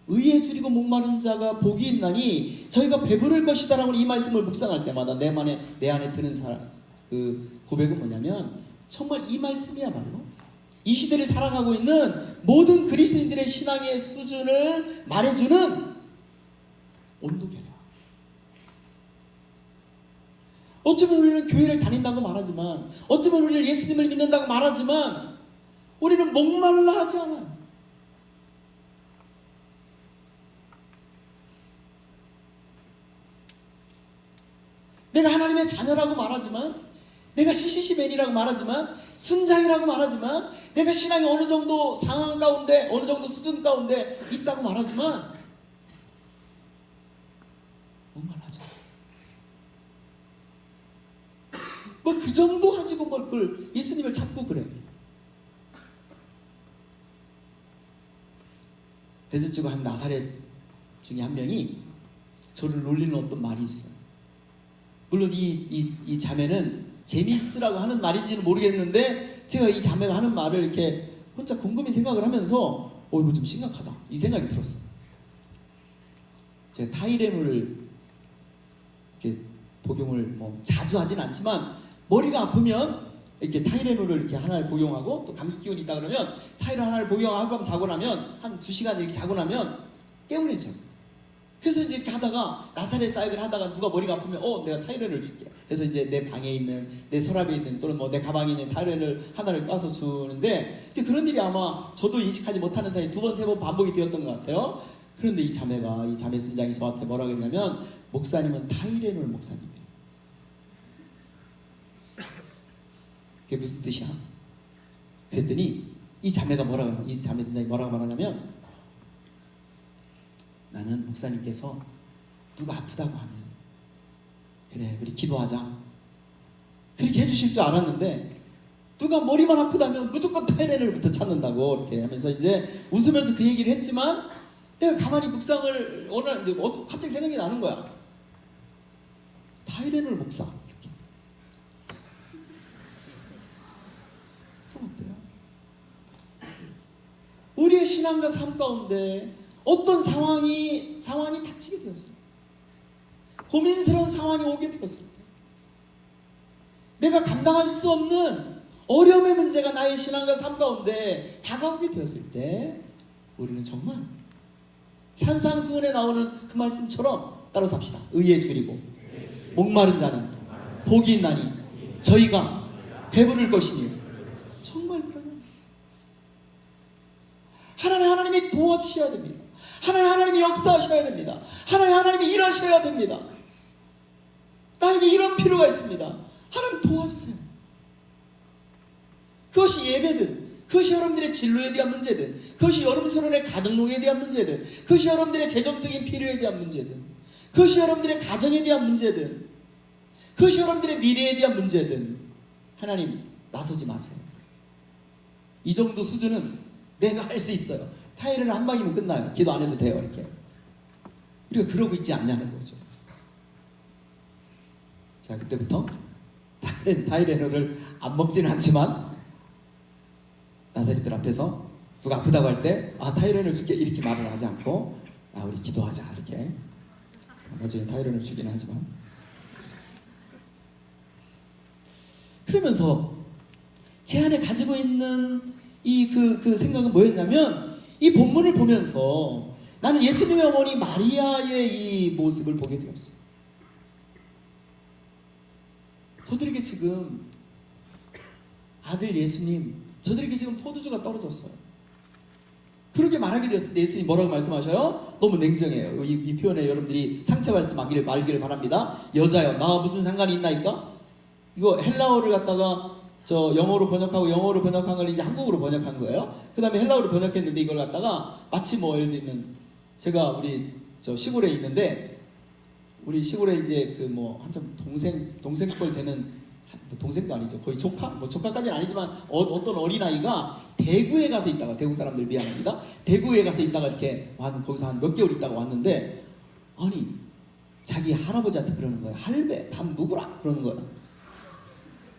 의에 줄이고 목마른 자가 복이 있나니 저희가 배부를 것이다라고 이 말씀을 묵상할 때마다 내 안에 드는 그 고백은 뭐냐면 정말 이 말씀이야말로 이 시대를 살아가고 있는 모든 그리스도인들의 신앙의 수준을 말해주는 온도계다. 어쩌면 우리는 교회를 다닌다고 말하지만, 어쩌면 우리는 예수님을 믿는다고 말하지만 우리는 목말라 하지 않아요. 내가 하나님의 자녀라고 말하지만, 내가 CCC맨이라고 말하지만, 순장이라고 말하지만, 내가 신앙이 어느 정도 상황 가운데, 어느 정도 수준 가운데 있다고 말하지만 목말라하지 않아요. 뭐 그 정도 가지고 뭘 그걸 예수님을 찾고 그래. 대전지구 한 나사렛 중에 한 명이 저를 놀리는 어떤 말이 있어요. 물론 이 자매는 재미있으라고 하는 말인지는 모르겠는데 제가 이 자매가 하는 말을 이렇게 혼자 곰곰이 생각을 하면서 이거 좀 심각하다 이 생각이 들었어요. 제가 타이레놀을 이렇게 복용을 뭐 자주 하진 않지만 머리가 아프면 이렇게 타이레놀을 이렇게 하나를 복용하고 또 감기 기운이 있다 그러면 타이레놀 하나를 복용하고 하룻밤 자고 나면 한 2시간 이렇게 자고 나면 개운해져요. 그래서 이제 이렇게 하다가 나사렛 사역을 하다가 누가 머리가 아프면 내가 타이레놀을 줄게. 그래서 이제 내 방에 있는 내 서랍에 있는 또는 뭐 내 가방에 있는 타이레놀 하나를 까서 주는데 이제 그런 일이 아마 저도 인식하지 못하는 사이에 2번, 3번 반복이 되었던 것 같아요. 그런데 이 자매 순장이 저한테 뭐라고 했냐면 목사님은 타이레놀 목사님이에요. 그게 무슨 뜻이야? 그랬더니 이 자매 순장이 뭐라고 말하냐면 나는 목사님께서 누가 아프다고 하면 그래 우리 기도하자 그렇게 해주실 줄 알았는데 누가 머리만 아프다면 무조건 타이레놀부터 찾는다고 이렇게 하면서 이제 웃으면서 그 얘기를 했지만 내가 가만히 묵상을 이제 갑자기 생각이 나는 거야. 타이레놀 목사 이렇게. 그럼 어때요? 우리의 신앙과 삶 가운데 어떤 상황이 닥치게 되었을 때, 고민스러운 상황이 오게 되었을 때, 내가 감당할 수 없는 어려움의 문제가 나의 신앙과 삶 가운데 다가오게 되었을 때, 우리는 정말 산상수훈에 나오는 그 말씀처럼 따라서 합시다. 의에 줄이고 목마른 자는 복이 있나니 저희가 배부를 것이니. 정말 그러냐? 하나님이 도와주셔야 됩니다. 하나님이 역사하셔야 됩니다. 하나님이 일하셔야 됩니다. 나에게 이런 필요가 있습니다. 하나님 도와주세요. 그것이 예배든, 그것이 여러분들의 진로에 대한 문제든, 그것이 여름서론의 가등록에 대한 문제든, 그것이 여러분들의 재정적인 필요에 대한 문제든, 그것이 여러분들의 가정에 대한 문제든, 그것이 여러분들의 미래에 대한 문제든, 하나님 나서지 마세요. 이 정도 수준은 내가 할 수 있어요. 타이레놀 한 방이면 끝나요. 기도 안 해도 돼요. 이렇게. 우리가 그러고 있지 않냐는 거죠. 자, 그때부터 타이레놀을 안 먹지는 않지만 나사렛들 앞에서 누가 아프다고 할 때 타이레놀 줄게 이렇게 말을 하지 않고 우리 기도하자 이렇게. 나중에 타이레놀 주긴 하지만 그러면서 제 안에 가지고 있는 그 생각은 뭐였냐면 이 본문을 보면서 나는 예수님의 어머니 마리아의 이 모습을 보게 되었어요. 저들에게 지금 아들 예수님, 저들에게 지금 포도주가 떨어졌어요. 그렇게 말하게 되었을 때 예수님이 뭐라고 말씀하셔요? 너무 냉정해요. 이 표현에 여러분들이 상처받지 말기를 바랍니다. 여자여 나와 무슨 상관이 있나이까? 이거 헬라어를 갖다가 저 영어로 번역하고 영어로 번역한 걸 이제 한국어로 번역한 거예요. 그 다음에 헬라어로 번역했는데 이걸 갖다가 마치 뭐 예를 들면 제가 우리 저 시골에 있는데 우리 시골에 이제 그 뭐 한참 동생뻘 되는 동생도 아니죠. 거의 조카? 뭐 조카까지는 아니지만 어떤 어린아이가 대구에 가서 있다가 대구 사람들 미안합니다. 대구에 가서 있다가 이렇게 거기서 한 몇 개월 있다가 왔는데 아니 자기 할아버지한테 그러는 거야. 할배 밥 누구라 그러는 거야.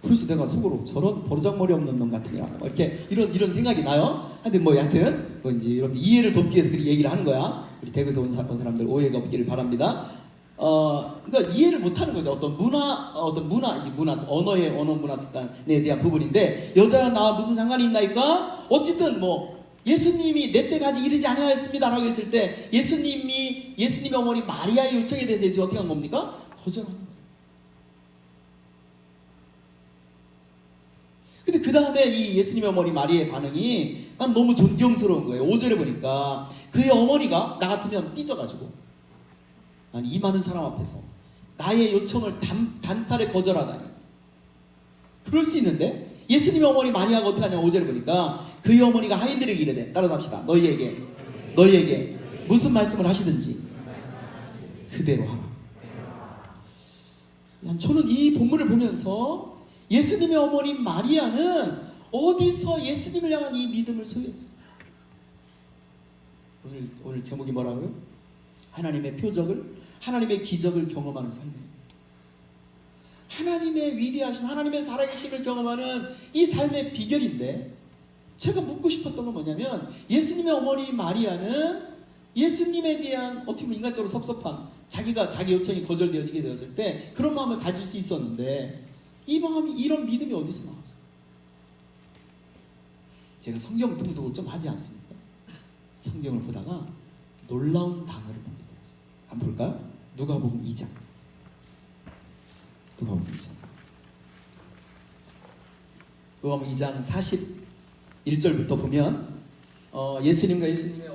그래서 내가 속으로 저런 버르장머리 없는 놈 같으냐 이렇게 이런 생각이 나요. 근데 뭐 여하튼 뭐 이제 여러분 이해를 돕기 위해서 그렇게 얘기를 하는 거야. 우리 대구에서 온 사람들 오해가 없기를 바랍니다. 그러니까 이해를 못하는 거죠. 어떤 문화, 언어 문화 습관에 대한 부분인데 여자야 나 무슨 상관이 있나이까? 어쨌든 뭐 예수님이 내 때까지 이르지 아니하였습니다라고 했을 때 예수님의 어머니 마리아의 요청에 대해서 예수가 어떻게 한 겁니까? 거절한 거예요. 근데 그 다음에 이 예수님의 어머니 마리아의 반응이 난 너무 존경스러운 거예요. 5절에 보니까 그의 어머니가 나 같으면 삐져가지고 아니 이 많은 사람 앞에서 나의 요청을 단칼에 거절하다니 그럴 수 있는데 예수님의 어머니 마리아가 어떻게 하냐면 5절에 보니까 그의 어머니가 하인들에게 이르되 따라서 합시다. 너희에게 무슨 말씀을 하시든지 그대로 하라. 저는 이 본문을 보면서 예수님의 어머니 마리아는 어디서 예수님을 향한 이 믿음을 소유했어요? 오늘 제목이 뭐라고요? 하나님의 표적을, 하나님의 기적을 경험하는 삶이에요. 하나님의 위대하신, 하나님의 살아계심을 경험하는 이 삶의 비결인데 제가 묻고 싶었던 건 뭐냐면 예수님의 어머니 마리아는 예수님에 대한 어떻게 보면 인간적으로 섭섭함, 자기 요청이 거절되어지게 되었을 때 그런 마음을 가질 수 있었는데 이 마음이 이런 믿음이 어디서 나왔어요? 제가 성경 통독을 좀 하지 않습니까? 성경을 보다가 놀라운 단어를 보게 되었어요. 한번 볼까요? 누가복음 2장. 누가복음 2장 41절부터 보면 예수님과 예수님의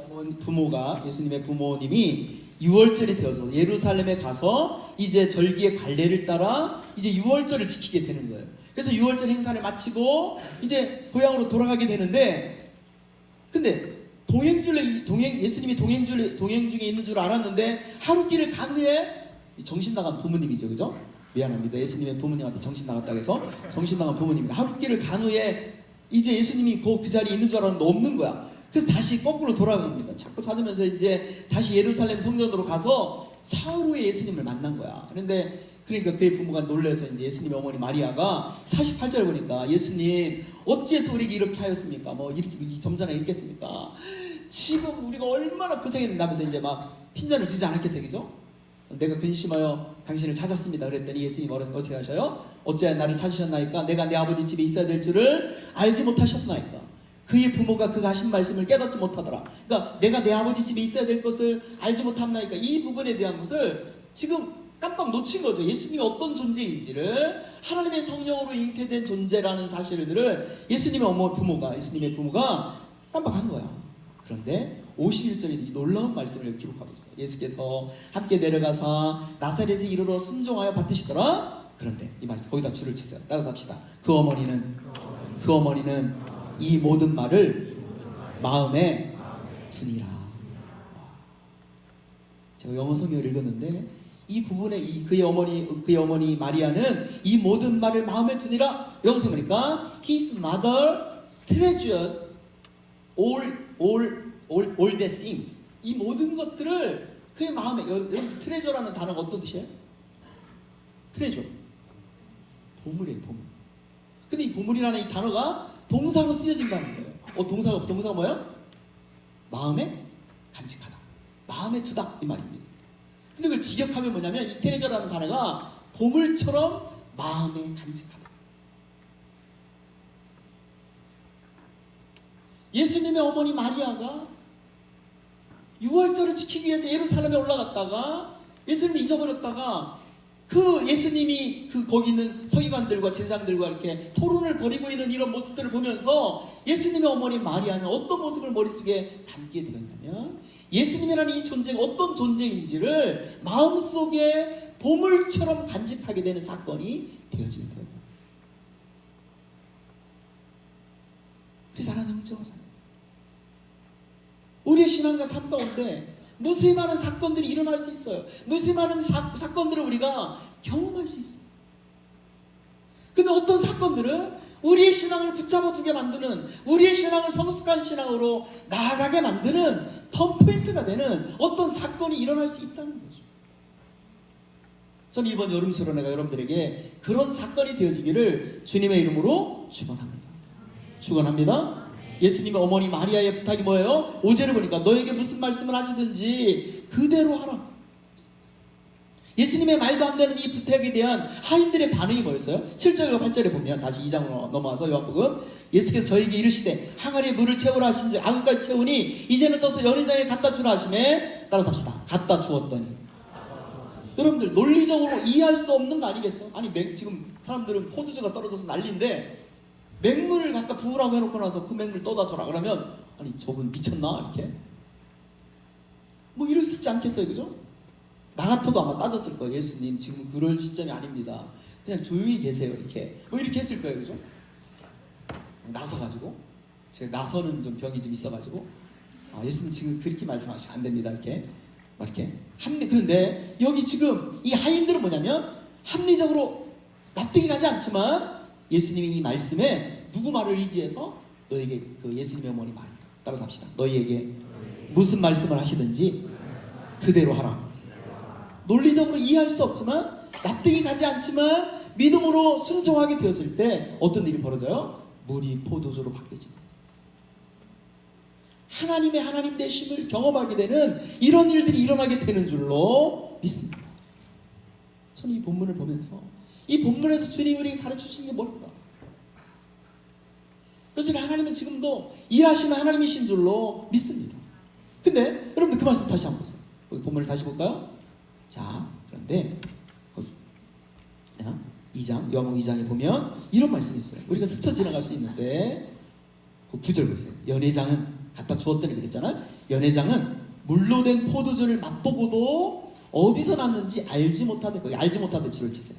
예수님의 부모님이 유월절이 되어서 예루살렘에 가서 이제 절기의 관례를 따라 이제 유월절을 지키게 되는 거예요. 그래서 유월절 행사를 마치고 이제 고향으로 돌아가게 되는데 근데 예수님이 동행 중에 있는 줄 알았는데 하루길을 간 후에 정신 나간 부모님이죠. 그죠? 미안합니다. 예수님의 부모님한테 정신 나갔다고 해서 정신 나간 부모님이 하루길을 간 후에 이제 예수님이 그 자리에 있는 줄 알았는데 없는 거야. 그래서 다시 거꾸로 돌아갑니다. 자꾸 찾으면서 이제 다시 예루살렘 성전으로 가서 사흘 후에 예수님을 만난 거야. 그런데 그러니까 그의 부모가 놀라서 이제 예수님의 어머니 마리아가 48절 보니까 예수님 어찌해서 우리에게 이렇게 하였습니까? 뭐 이렇게 점잖게 했겠습니까? 지금 우리가 얼마나 고생했는다면서 이제 막 핀잔을 지지 않았겠어요, 그죠? 내가 근심하여 당신을 찾았습니다. 그랬더니 예수님 어떻게 하셔요? 어찌하여 나를 찾으셨나이까? 내가 내 아버지 집에 있어야 될 줄을 알지 못하셨나이까? 그의 부모가 그가 하신 말씀을 깨닫지 못하더라. 그러니까 내가 내 아버지 집에 있어야 될 것을 알지 못했나이까? 이 부분에 대한 것을 지금 깜빡 놓친 거죠. 예수님이 어떤 존재인지를 하나님의 성령으로 잉태된 존재라는 사실들을 예수님의 부모가 깜빡한 거야. 그런데 51절에 이 놀라운 말씀을 기록하고 있어요. 예수께서 함께 내려가사 나사렛에 이르러 순종하여 받으시더라. 그런데 이 말씀 거기다 줄을 치세요. 따라서 합시다. 그 어머니는 이 모든 말을 마음에 두니라. 제가 영어 성경을 읽었는데 이 부분에 그의 어머니 마리아는 이 모든 말을 마음에 두니라. 여기서 보니까 His mother treasured all the things. 이 모든 것들을 그의 마음에 여러분 트레저라는 단어가 어떤 뜻이에요? 트레저. 보물이에요, 보물. 근데 이 보물이라는 이 단어가 동사로 쓰여진다는 거예요. 동사가 뭐예요? 마음에 간직하다. 마음에 두다 이 말입니다. 근데 그걸 직역하면 뭐냐면 이 트레저라는 단어가 보물처럼 마음에 간직하다. 예수님의 어머니 마리아가 유월절을 지키기 위해서 예루살렘에 올라갔다가 예수님을 잊어버렸다가 그 예수님이 거기 있는 서기관들과 제사장들과 이렇게 토론을 벌이고 있는 이런 모습들을 보면서 예수님의 어머니 마리아는 어떤 모습을 머릿속에 담게 되었냐면 예수님이라는 이 존재가 어떤 존재인지를 마음속에 보물처럼 간직하게 되는 사건이 되어지게 되었다. 그래서 하나님 형제잖아요. 우리의 신앙과 삶 가운데 무수히 많은 사건들이 일어날 수 있어요. 무수히 많은 사건들을 우리가 경험할 수 있어요. 근데 어떤 사건들은 우리의 신앙을 붙잡아 두게 만드는, 우리의 신앙을 성숙한 신앙으로 나아가게 만드는 턴포인트가 되는 어떤 사건이 일어날 수 있다는 거죠. 저는 이번 여름 수련회가 여러분들에게 그런 사건이 되어지기를 주님의 이름으로 축원합니다. 축원합니다. 예수님의 어머니 마리아의 부탁이 뭐예요? 5절을 보니까 너에게 무슨 말씀을 하시든지 그대로 하라. 예수님의 말도 안 되는 이 부탁에 대한 하인들의 반응이 뭐였어요? 7절과 8절에 보면 다시 2장으로 넘어와서 요한복음, 예수께서 저에게 이르시되 항아리에 물을 채우라 하신즉 아그까지 채우니 이제는 떠서 연회장에 갖다 주라 하시매, 따라서 합시다. 갖다 주었더니. 여러분들 논리적으로 이해할 수 없는 거 아니겠어요? 아니 지금 사람들은 포도주가 떨어져서 난리인데 맹물을 갖다 부으라고 해놓고 나서 그 맹물 떠다 줘라 그러면 아니 저분 미쳤나? 이렇게 뭐 이럴 수 있지 않겠어요? 그죠? 나 같아도 아마 따졌을 거예요. 예수님 지금 그럴 시점이 아닙니다. 그냥 조용히 계세요. 이렇게 뭐 이렇게 했을 거예요. 그죠? 나서가지고 제가 나서는 좀 병이 좀 있어가지고 예수님 지금 그렇게 말씀하시면 안 됩니다. 이렇게 그런데 여기 지금 이 하인들은 뭐냐면 합리적으로 납득이 가지 않지만 예수님이 이 말씀에 누구 말을 의지해서 너에게 그 예수님의 어머니 말 따라서 합시다. 너희에게 무슨 말씀을 하시든지 그대로 하라. 논리적으로 이해할 수 없지만 납득이 가지 않지만 믿음으로 순종하게 되었을 때 어떤 일이 벌어져요? 물이 포도주로 바뀌어집니다. 하나님의 하나님 되심을 경험하게 되는 이런 일들이 일어나게 되는 줄로 믿습니다. 저는 이 본문을 보면서 이 본문에서 주님이 우리에게 가르치신 게 뭘까? 여전히 하나님은 지금도 일하시는 하나님이신 줄로 믿습니다. 근데 여러분들 그 말씀 다시 한번 보세요. 여기 본문을 다시 볼까요? 자, 그런데 자, 2장, 요한복음 2장에 보면 이런 말씀이 있어요. 우리가 스쳐 지나갈 수 있는데 그 9절 보세요. 연회장은 갖다 주었더니 그랬잖아요. 연회장은 물로 된 포도주를 맛보고도 어디서 났는지 알지 못하되, 거기 알지 못하되 줄을 치세요.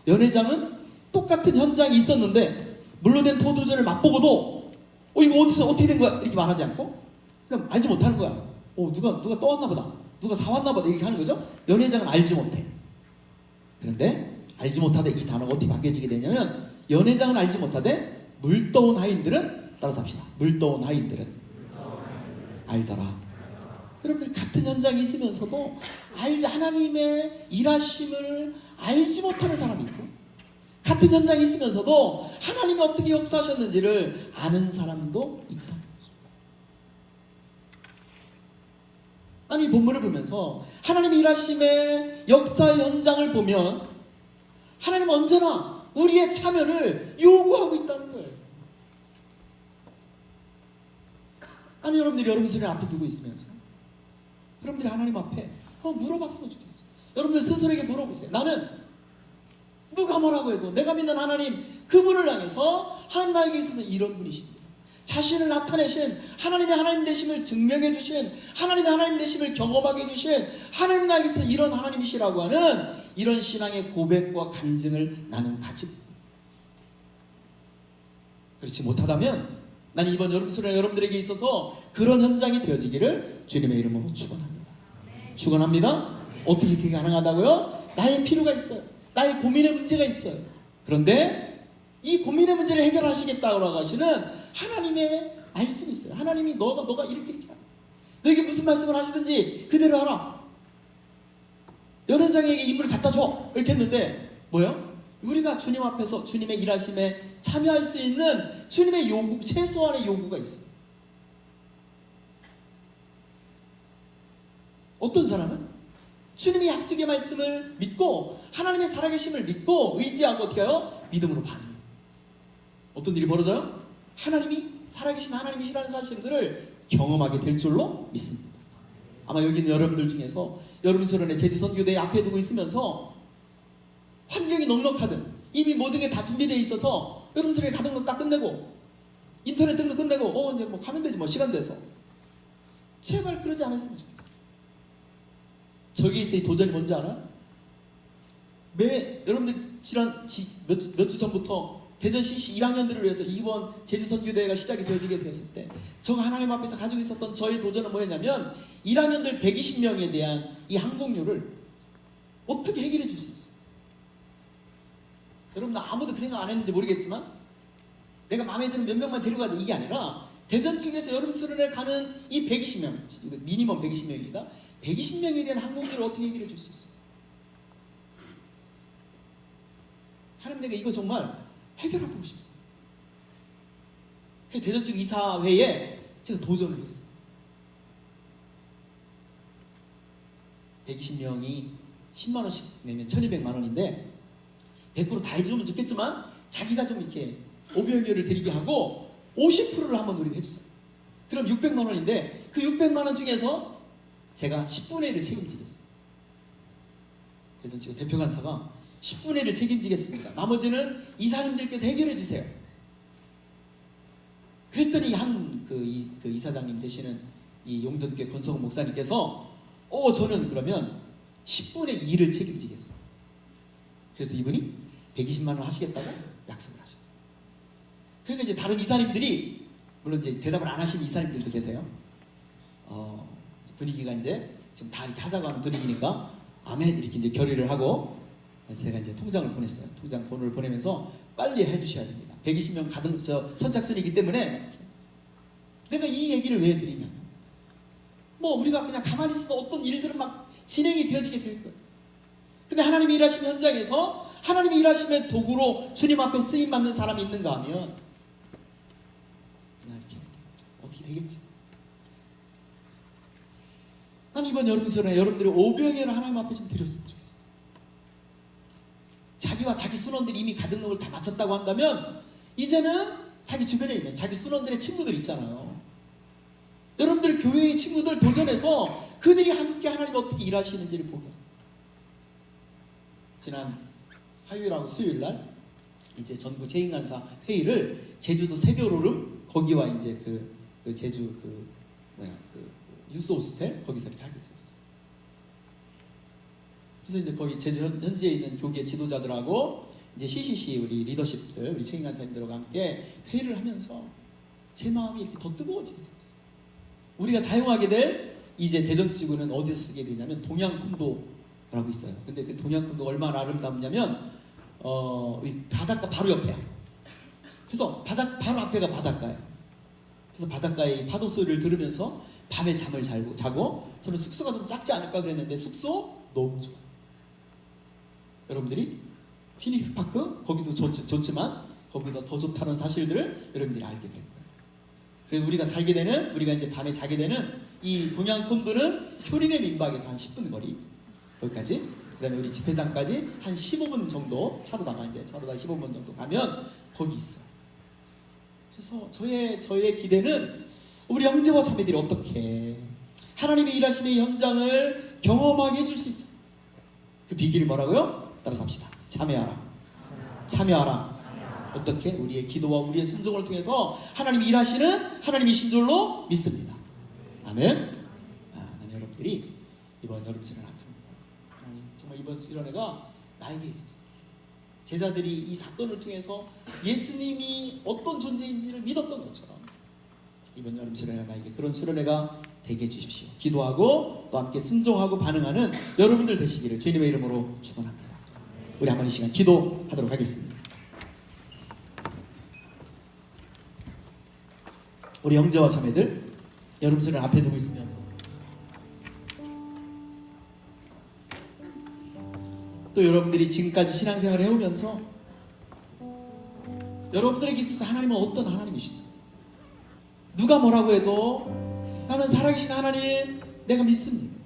연회장은 똑같은 현장이 있었는데 물로 된 포도주를 맛보고도 이거 어디서 어떻게 된 거야? 이렇게 말하지 않고 그냥 알지 못하는 거야. 누가 떠왔나 보다. 누가 사왔나 보다. 이렇게 하는 거죠. 연회장은 알지 못해. 그런데 알지 못하되 이 단어가 어떻게 바뀌어지게 되냐면 연회장은 알지 못하되 물떠온 하인들은 따라서 합시다. 물떠온 하인들은 알더라. 여러분들 같은 현장에 있으면서도 하나님의 일하심을 알지 못하는 사람이 있고 같은 현장에 있으면서도 하나님이 어떻게 역사하셨는지를 아는 사람도 있다. 아니 본문을 보면서 하나님의 일하심의 역사의 현장을 보면 하나님은 언제나 우리의 참여를 요구하고 있다는 거예요. 아니 여러분들이 여러분 스스로 앞에 두고 있으면서 여러분들이 하나님 앞에 물어봤으면 좋겠어요. 여러분들 스스로에게 물어보세요. 나는 누가 뭐라고 해도 내가 믿는 하나님 그분을 향해서 하나님 나에게 있어서 이런 분이십니다. 자신을 나타내신 하나님의 하나님 되심을 증명해 주신 하나님의 하나님 되심을 경험하게 해주신 하나님 나에게 있어서 이런 하나님이시라고 하는 이런 신앙의 고백과 간증을 나는 가지고 그렇지 못하다면 나는 이번 여름 수련회 여러분들에게 있어서 그런 현장이 되어지기를 주님의 이름으로 축원합니다. 축원합니다. 어떻게 그게 가능하다고요? 나의 필요가 있어요. 나의 고민의 문제가 있어요. 그런데 이 고민의 문제를 해결하시겠다고 하시는 하나님의 말씀이 있어요. 하나님이 너가 이렇게 하라. 너에게 무슨 말씀을 하시든지 그대로 하라. 연회장에게 인물을 갖다 줘. 이렇게 했는데 뭐예요? 우리가 주님 앞에서 주님의 일하심에 참여할 수 있는 주님의 요구, 최소한의 요구가 있어요. 어떤 사람은 주님의 약속의 말씀을 믿고 하나님의 살아계심을 믿고 의지하고 어떻게 해요? 믿음으로 반응해요. 어떤 일이 벌어져요? 하나님이 살아계신 하나님이시라는 사실들을 경험하게 될 줄로 믿습니다. 아마 여기 있는 여러분들 중에서 여름 수련회 제주 선교대회 앞에 두고 있으면서 환경이 넉넉하든 이미 모든 게 다 준비되어 있어서 여름 수련회 가는 거 딱 끝내고 인터넷 등록 끝내고 이제 뭐 가면 되지 뭐 시간 돼서 제발 그러지 않았으면 좋겠어요. 저기 있어요. 도전이 뭔지 알아요? 여러분들 지난 몇 주 전부터 대전 CC 1학년들을 위해서 이번 제주 선교대회가 시작이 되어지게 되었을 때 제가 하나님 앞에서 가지고 있었던 저의 도전은 뭐였냐면 1학년들 120명에 대한 이 항공료를 어떻게 해결해 줄 수 있어요? 여러분 아무도 그 생각 안 했는지 모르겠지만 내가 마음에 드는 몇 명만 데려가자 이게 아니라 대전 측에서 여름 수련회 가는 이 120명 미니멈 120명이다 120명에 대한 항공료를 어떻게 해결해 줄 수 있어요? 하나님 내가 이거 정말 해결하고 싶습니다. 대전 측 이사회에 제가 도전을 했어요. 120명이 10만원씩 내면 1200만원인데 100% 다 해주면 좋겠지만 자기가 좀 이렇게 500여를 드리게 하고 50%를 한번 우리가 해주자. 그럼 600만원인데 그 600만원 중에서 제가 10분의 1을 책임지겠어요. 대전 측 대표 간사가 10분의 1을 책임지겠습니다. 나머지는 이사님들께서 해결해 주세요. 그랬더니 그 이사장님 되시는 이 용전교회 권성훈 목사님께서 저는 그러면 10분의 2를 책임지겠어요. 그래서 이분이 120만 원 하시겠다고 약속을 하셔요. 그러니까 이제 다른 이사님들이 물론 이제 대답을 안 하시는 이사님들도 계세요. 분위기가 이제 지금 다 이렇게 하자고 하는 분위기니까 아멘 이렇게 이제 결의를 하고 제가 이제 통장을 보냈어요. 통장 번호를 보내면서 빨리 해주셔야 됩니다. 120명 가득 선착순이기 때문에 내가 이 얘기를 왜 드리냐면 우리가 그냥 가만히 있어도 어떤 일들은 막 진행이 되어지게 될 거예요. 근데 하나님이 일하시는 현장에서 하나님이 일하시는 도구로 주님 앞에 쓰임받는 사람이 있는가 하면 그냥 이렇게 어떻게 되겠지? 난 이번 여름 수련회 여러분들이 500회를 하나님 앞에 좀 드렸으면 좋겠어요. 자기와 자기 순원들이 이미 가득 놈을 다 마쳤다고 한다면 이제는 자기 주변에 있는 자기 순원들의 친구들 있잖아요. 여러분들 교회의 친구들 도전해서 그들이 함께 하나님이 어떻게 일하시는지를 보게. 지난 화요일하고 수요일날 이제 전국 재인간사 회의를 제주도 새별오름 거기와 이제 그 제주 유스 호스텔 거기서 이렇게 하게 되었어요. 그래서 이제 거기 제주 현지에 있는 교계 지도자들하고 이제 CCC 우리 리더십들 우리 책임간사님들과 함께 회의를 하면서 제 마음이 이렇게 더 뜨거워지게 되었어요. 우리가 사용하게 될 이제 대전 지구는 어디서 쓰게 되냐면 동양콘도라고 있어요. 근데 그 동양콘도 얼마나 아름답냐면 이 바닷가 바로 옆에야. 그래서 바로 앞에가 바닷가예요. 그래서 바닷가의 파도 소리를 들으면서 밤에 잠을 자고 저는 숙소가 좀 작지 않을까 그랬는데 숙소 너무 좋아요. 여러분들이 피닉스 파크 거기도 좋지만 거기보다 더 좋다는 사실들을 여러분들이 알게 될 거예요. 그리고 우리가 살게 되는 우리가 이제 밤에 자게 되는 이 동양콘도는 효린의 민박에서 한 10분 거리 거기까지 그다음에 우리 집회장까지 한 15분 정도 차로 나가 15분 정도 가면 거기 있어요. 그래서 저의 기대는 우리 형제와 자매들이 어떻게 하나님의 일하심의 현장을 경험하게 해줄 수 있어요. 그 비결이 뭐라고요? 따라서 합시다. 참여하라. 어떻게? 우리의 기도와 우리의 순종을 통해서 하나님이 일하시는 하나님이신 줄로 믿습니다. 아멘. 나는 여러분들이 이번 여름 수련회 하나님 정말 이번 수련회가 나에게 있었어요. 제자들이 이 사건을 통해서 예수님이 어떤 존재인지를 믿었던 것처럼 이번 여름 수련회가 나에게 그런 수련회가 되게 해주십시오. 기도하고 또 함께 순종하고 반응하는 여러분들 되시기를 주님의 이름으로 축원합니다. 우리 한번 이 시간 기도하도록 하겠습니다. 우리 형제와 자매들 여름 수련회 앞에 두고 있으면 또 여러분들이 지금까지 신앙생활을 해오면서 여러분들에게 있어서 하나님은 어떤 하나님이십니까? 누가 뭐라고 해도 나는 살아계신 하나님 내가 믿습니다.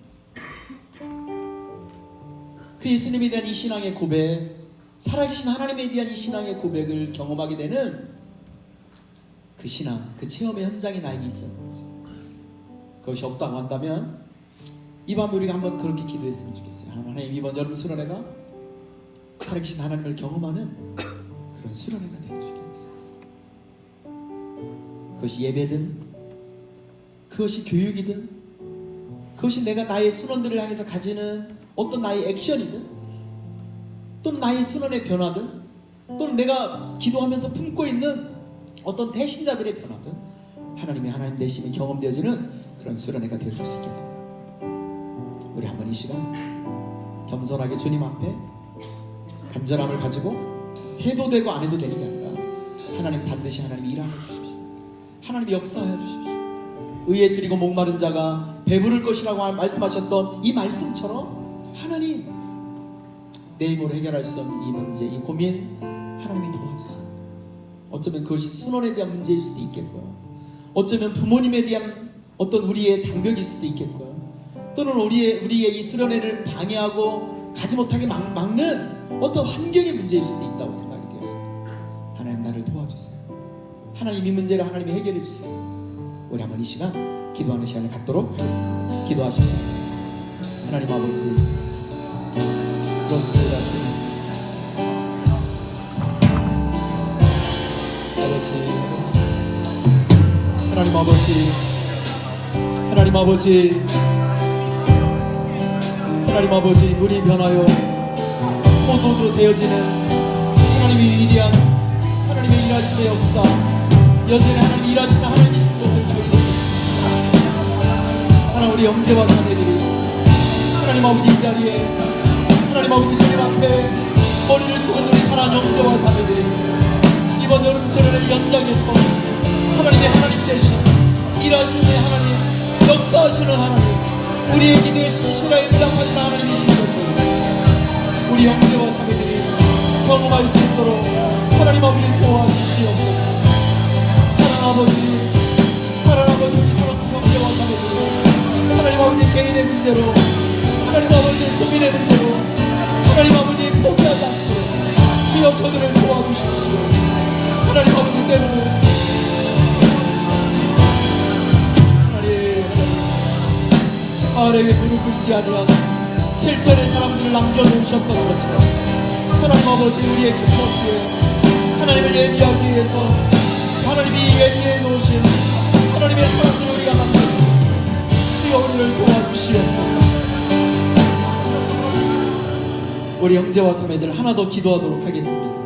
그 예수님에 대한 이 신앙의 고백, 살아계신 하나님에 대한 이 신앙의 고백을 경험하게 되는 그 신앙, 그 체험의 현장이 나에게 있어요. 그것이 없다고 한다면 이 밤에 우리가 한번 그렇게 기도했으면 좋겠어요. 하나님 이번 여름 수련회가 살아계신 하나님을 경험하는 그런 수련회가 되게 주겠어요. 그것이 예배든 그것이 교육이든 그것이 내가 나의 순원들을 향해서 가지는 어떤 나의 액션이든 또는 나의 순원의 변화든 또는 내가 기도하면서 품고 있는 어떤 대신자들의 변화든 하나님이 하나님 되심이 경험되어지는 그런 수련회가 되어줄 수 있게 됩니다. 우리 한번 이 시간 겸손하게 주님 앞에 간절함을 가지고 해도 되고 안 해도 되는 게 아니라 하나님 반드시 하나님이 일하여 주십시오. 하나님이 역사하여 주십시오. 의에 줄이고 목마른 자가 배부를 것이라고 말씀하셨던 이 말씀처럼 하나님 내 힘으로 해결할 수 없는 이 문제, 이 고민 하나님이 도와주세요. 어쩌면 그것이 순원에 대한 문제일 수도 있겠고요. 어쩌면 부모님에 대한 어떤 우리의 장벽일 수도 있겠고요. 또는 우리의 이 수련회를 방해하고 가지 못하게 막는 어떤 환경의 문제일 수도 있다고 생각이 되었습니다. 하나님 나를 도와주세요. 하나님 이 문제를 하나님이 해결해 주세요. 우리 한번 이 시간 기도하는 시간을 갖도록 하겠습니다. 기도하십시오. 하나님 아버지, 그렇습니다. 주님 하나님 아버지, 하나님 아버지, 하나님 아버지, 물이 변하여 포도주 되어지는 하나님의 위대한 하나님의 일하심의 역사, 여전히 하나님 일하시는 하나님이신 것을 저희들이 믿습니다. 하나님 우리 형제와 자매들이 하나님 아버지 이 자리에 하나님 아버지 주님 앞에 머리를 숙은 우리 사랑하는 형제와 자매들이 이번 여름 수련회 연장에서 하나님의 하나님 되신 일하시는 하나님, 역사하시는 하나님, 우리의 기도에 신실하게 응답하시는 하나님이신 것을 우리 형제와 자매들이 경험할 수 있도록 하나님 아버지 도와주시옵소서. 사랑 아버지, 우리 사랑하는 형제와 자매들이 하나님 아버지 개인의 문제로, 하나님 아버지 고민의 문제로 하나님 아버지 포기하지 않고 주여 저들을 도와주십시오. 하나님 아버지 때문에 아래에 무릎 꿇지 아니한 7천의 사람들을 남겨놓으셨던 것처럼 하나님 아버지 우리의 캠퍼스에 하나님을 예비하기 위해서 하나님이 예비해 놓으신 하나님의 사람들을 우리가 만나고 주여 우리를 도와주시옵소서. 우리 형제와 자매들 하나 더 기도하도록 하겠습니다.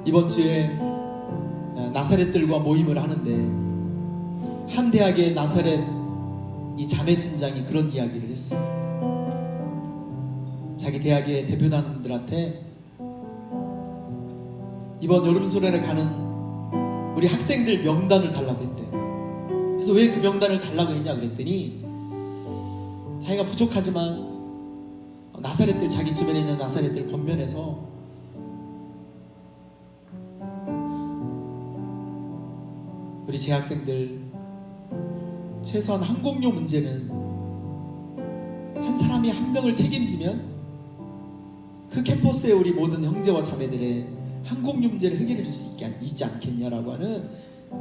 이번 주에 나사렛들과 모임을 하는데 한 대학의 나사렛 이 자매 순장이 그런 이야기를 했어요. 자기 대학의 대표단들한테 이번 여름 수련회 가는 우리 학생들 명단을 달라고 했대요. 그래서 왜 그 명단을 달라고 했냐 그랬더니 자기가 부족하지만 나사렛들, 자기 주변에 있는 나사렛들 건면해서 우리 재학생들 최소한 항공료 문제는 한 사람이 한 명을 책임지면 그 캠퍼스에 우리 모든 형제와 자매들의 항공료 문제를 해결해 줄 수 있지 않겠냐라고 하는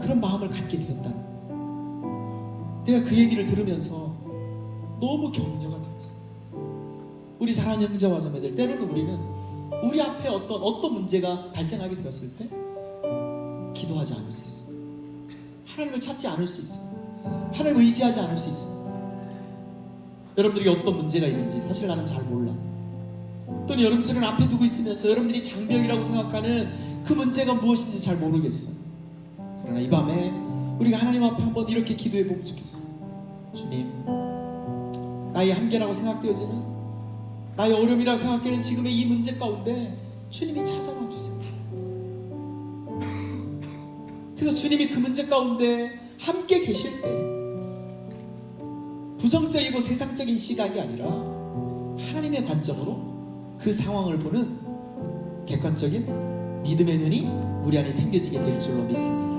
그런 마음을 갖게 되었다는 거예요. 내가 그 얘기를 들으면서 너무 격려가 되었어요. 우리 사랑하는 형제와 자매들, 때로는 우리는 우리 앞에 어떤 문제가 발생하게 되었을 때 기도하지 않을 수 있어요. 하나님을 찾지 않을 수 있어요. 하나님을 의지하지 않을 수 있어요. 여러분들이 어떤 문제가 있는지 사실 나는 잘 몰라. 또는 여름 수련회 앞에 두고 있으면서 여러분들이 장벽이라고 생각하는 그 문제가 무엇인지 잘 모르겠어요. 그러나 이 밤에 우리가 하나님 앞에 한번 이렇게 기도해 보면 좋겠어요. 주님, 나의 한계라고 생각되어지는, 나의 어려움이라고 생각되는 지금의 이 문제 가운데 주님이 찾아와 주세요. 그래서 주님이 그 문제 가운데 함께 계실 때 부정적이고 세상적인 시각이 아니라 하나님의 관점으로 그 상황을 보는 객관적인 믿음의 눈이 우리 안에 생겨지게 될 줄로 믿습니다.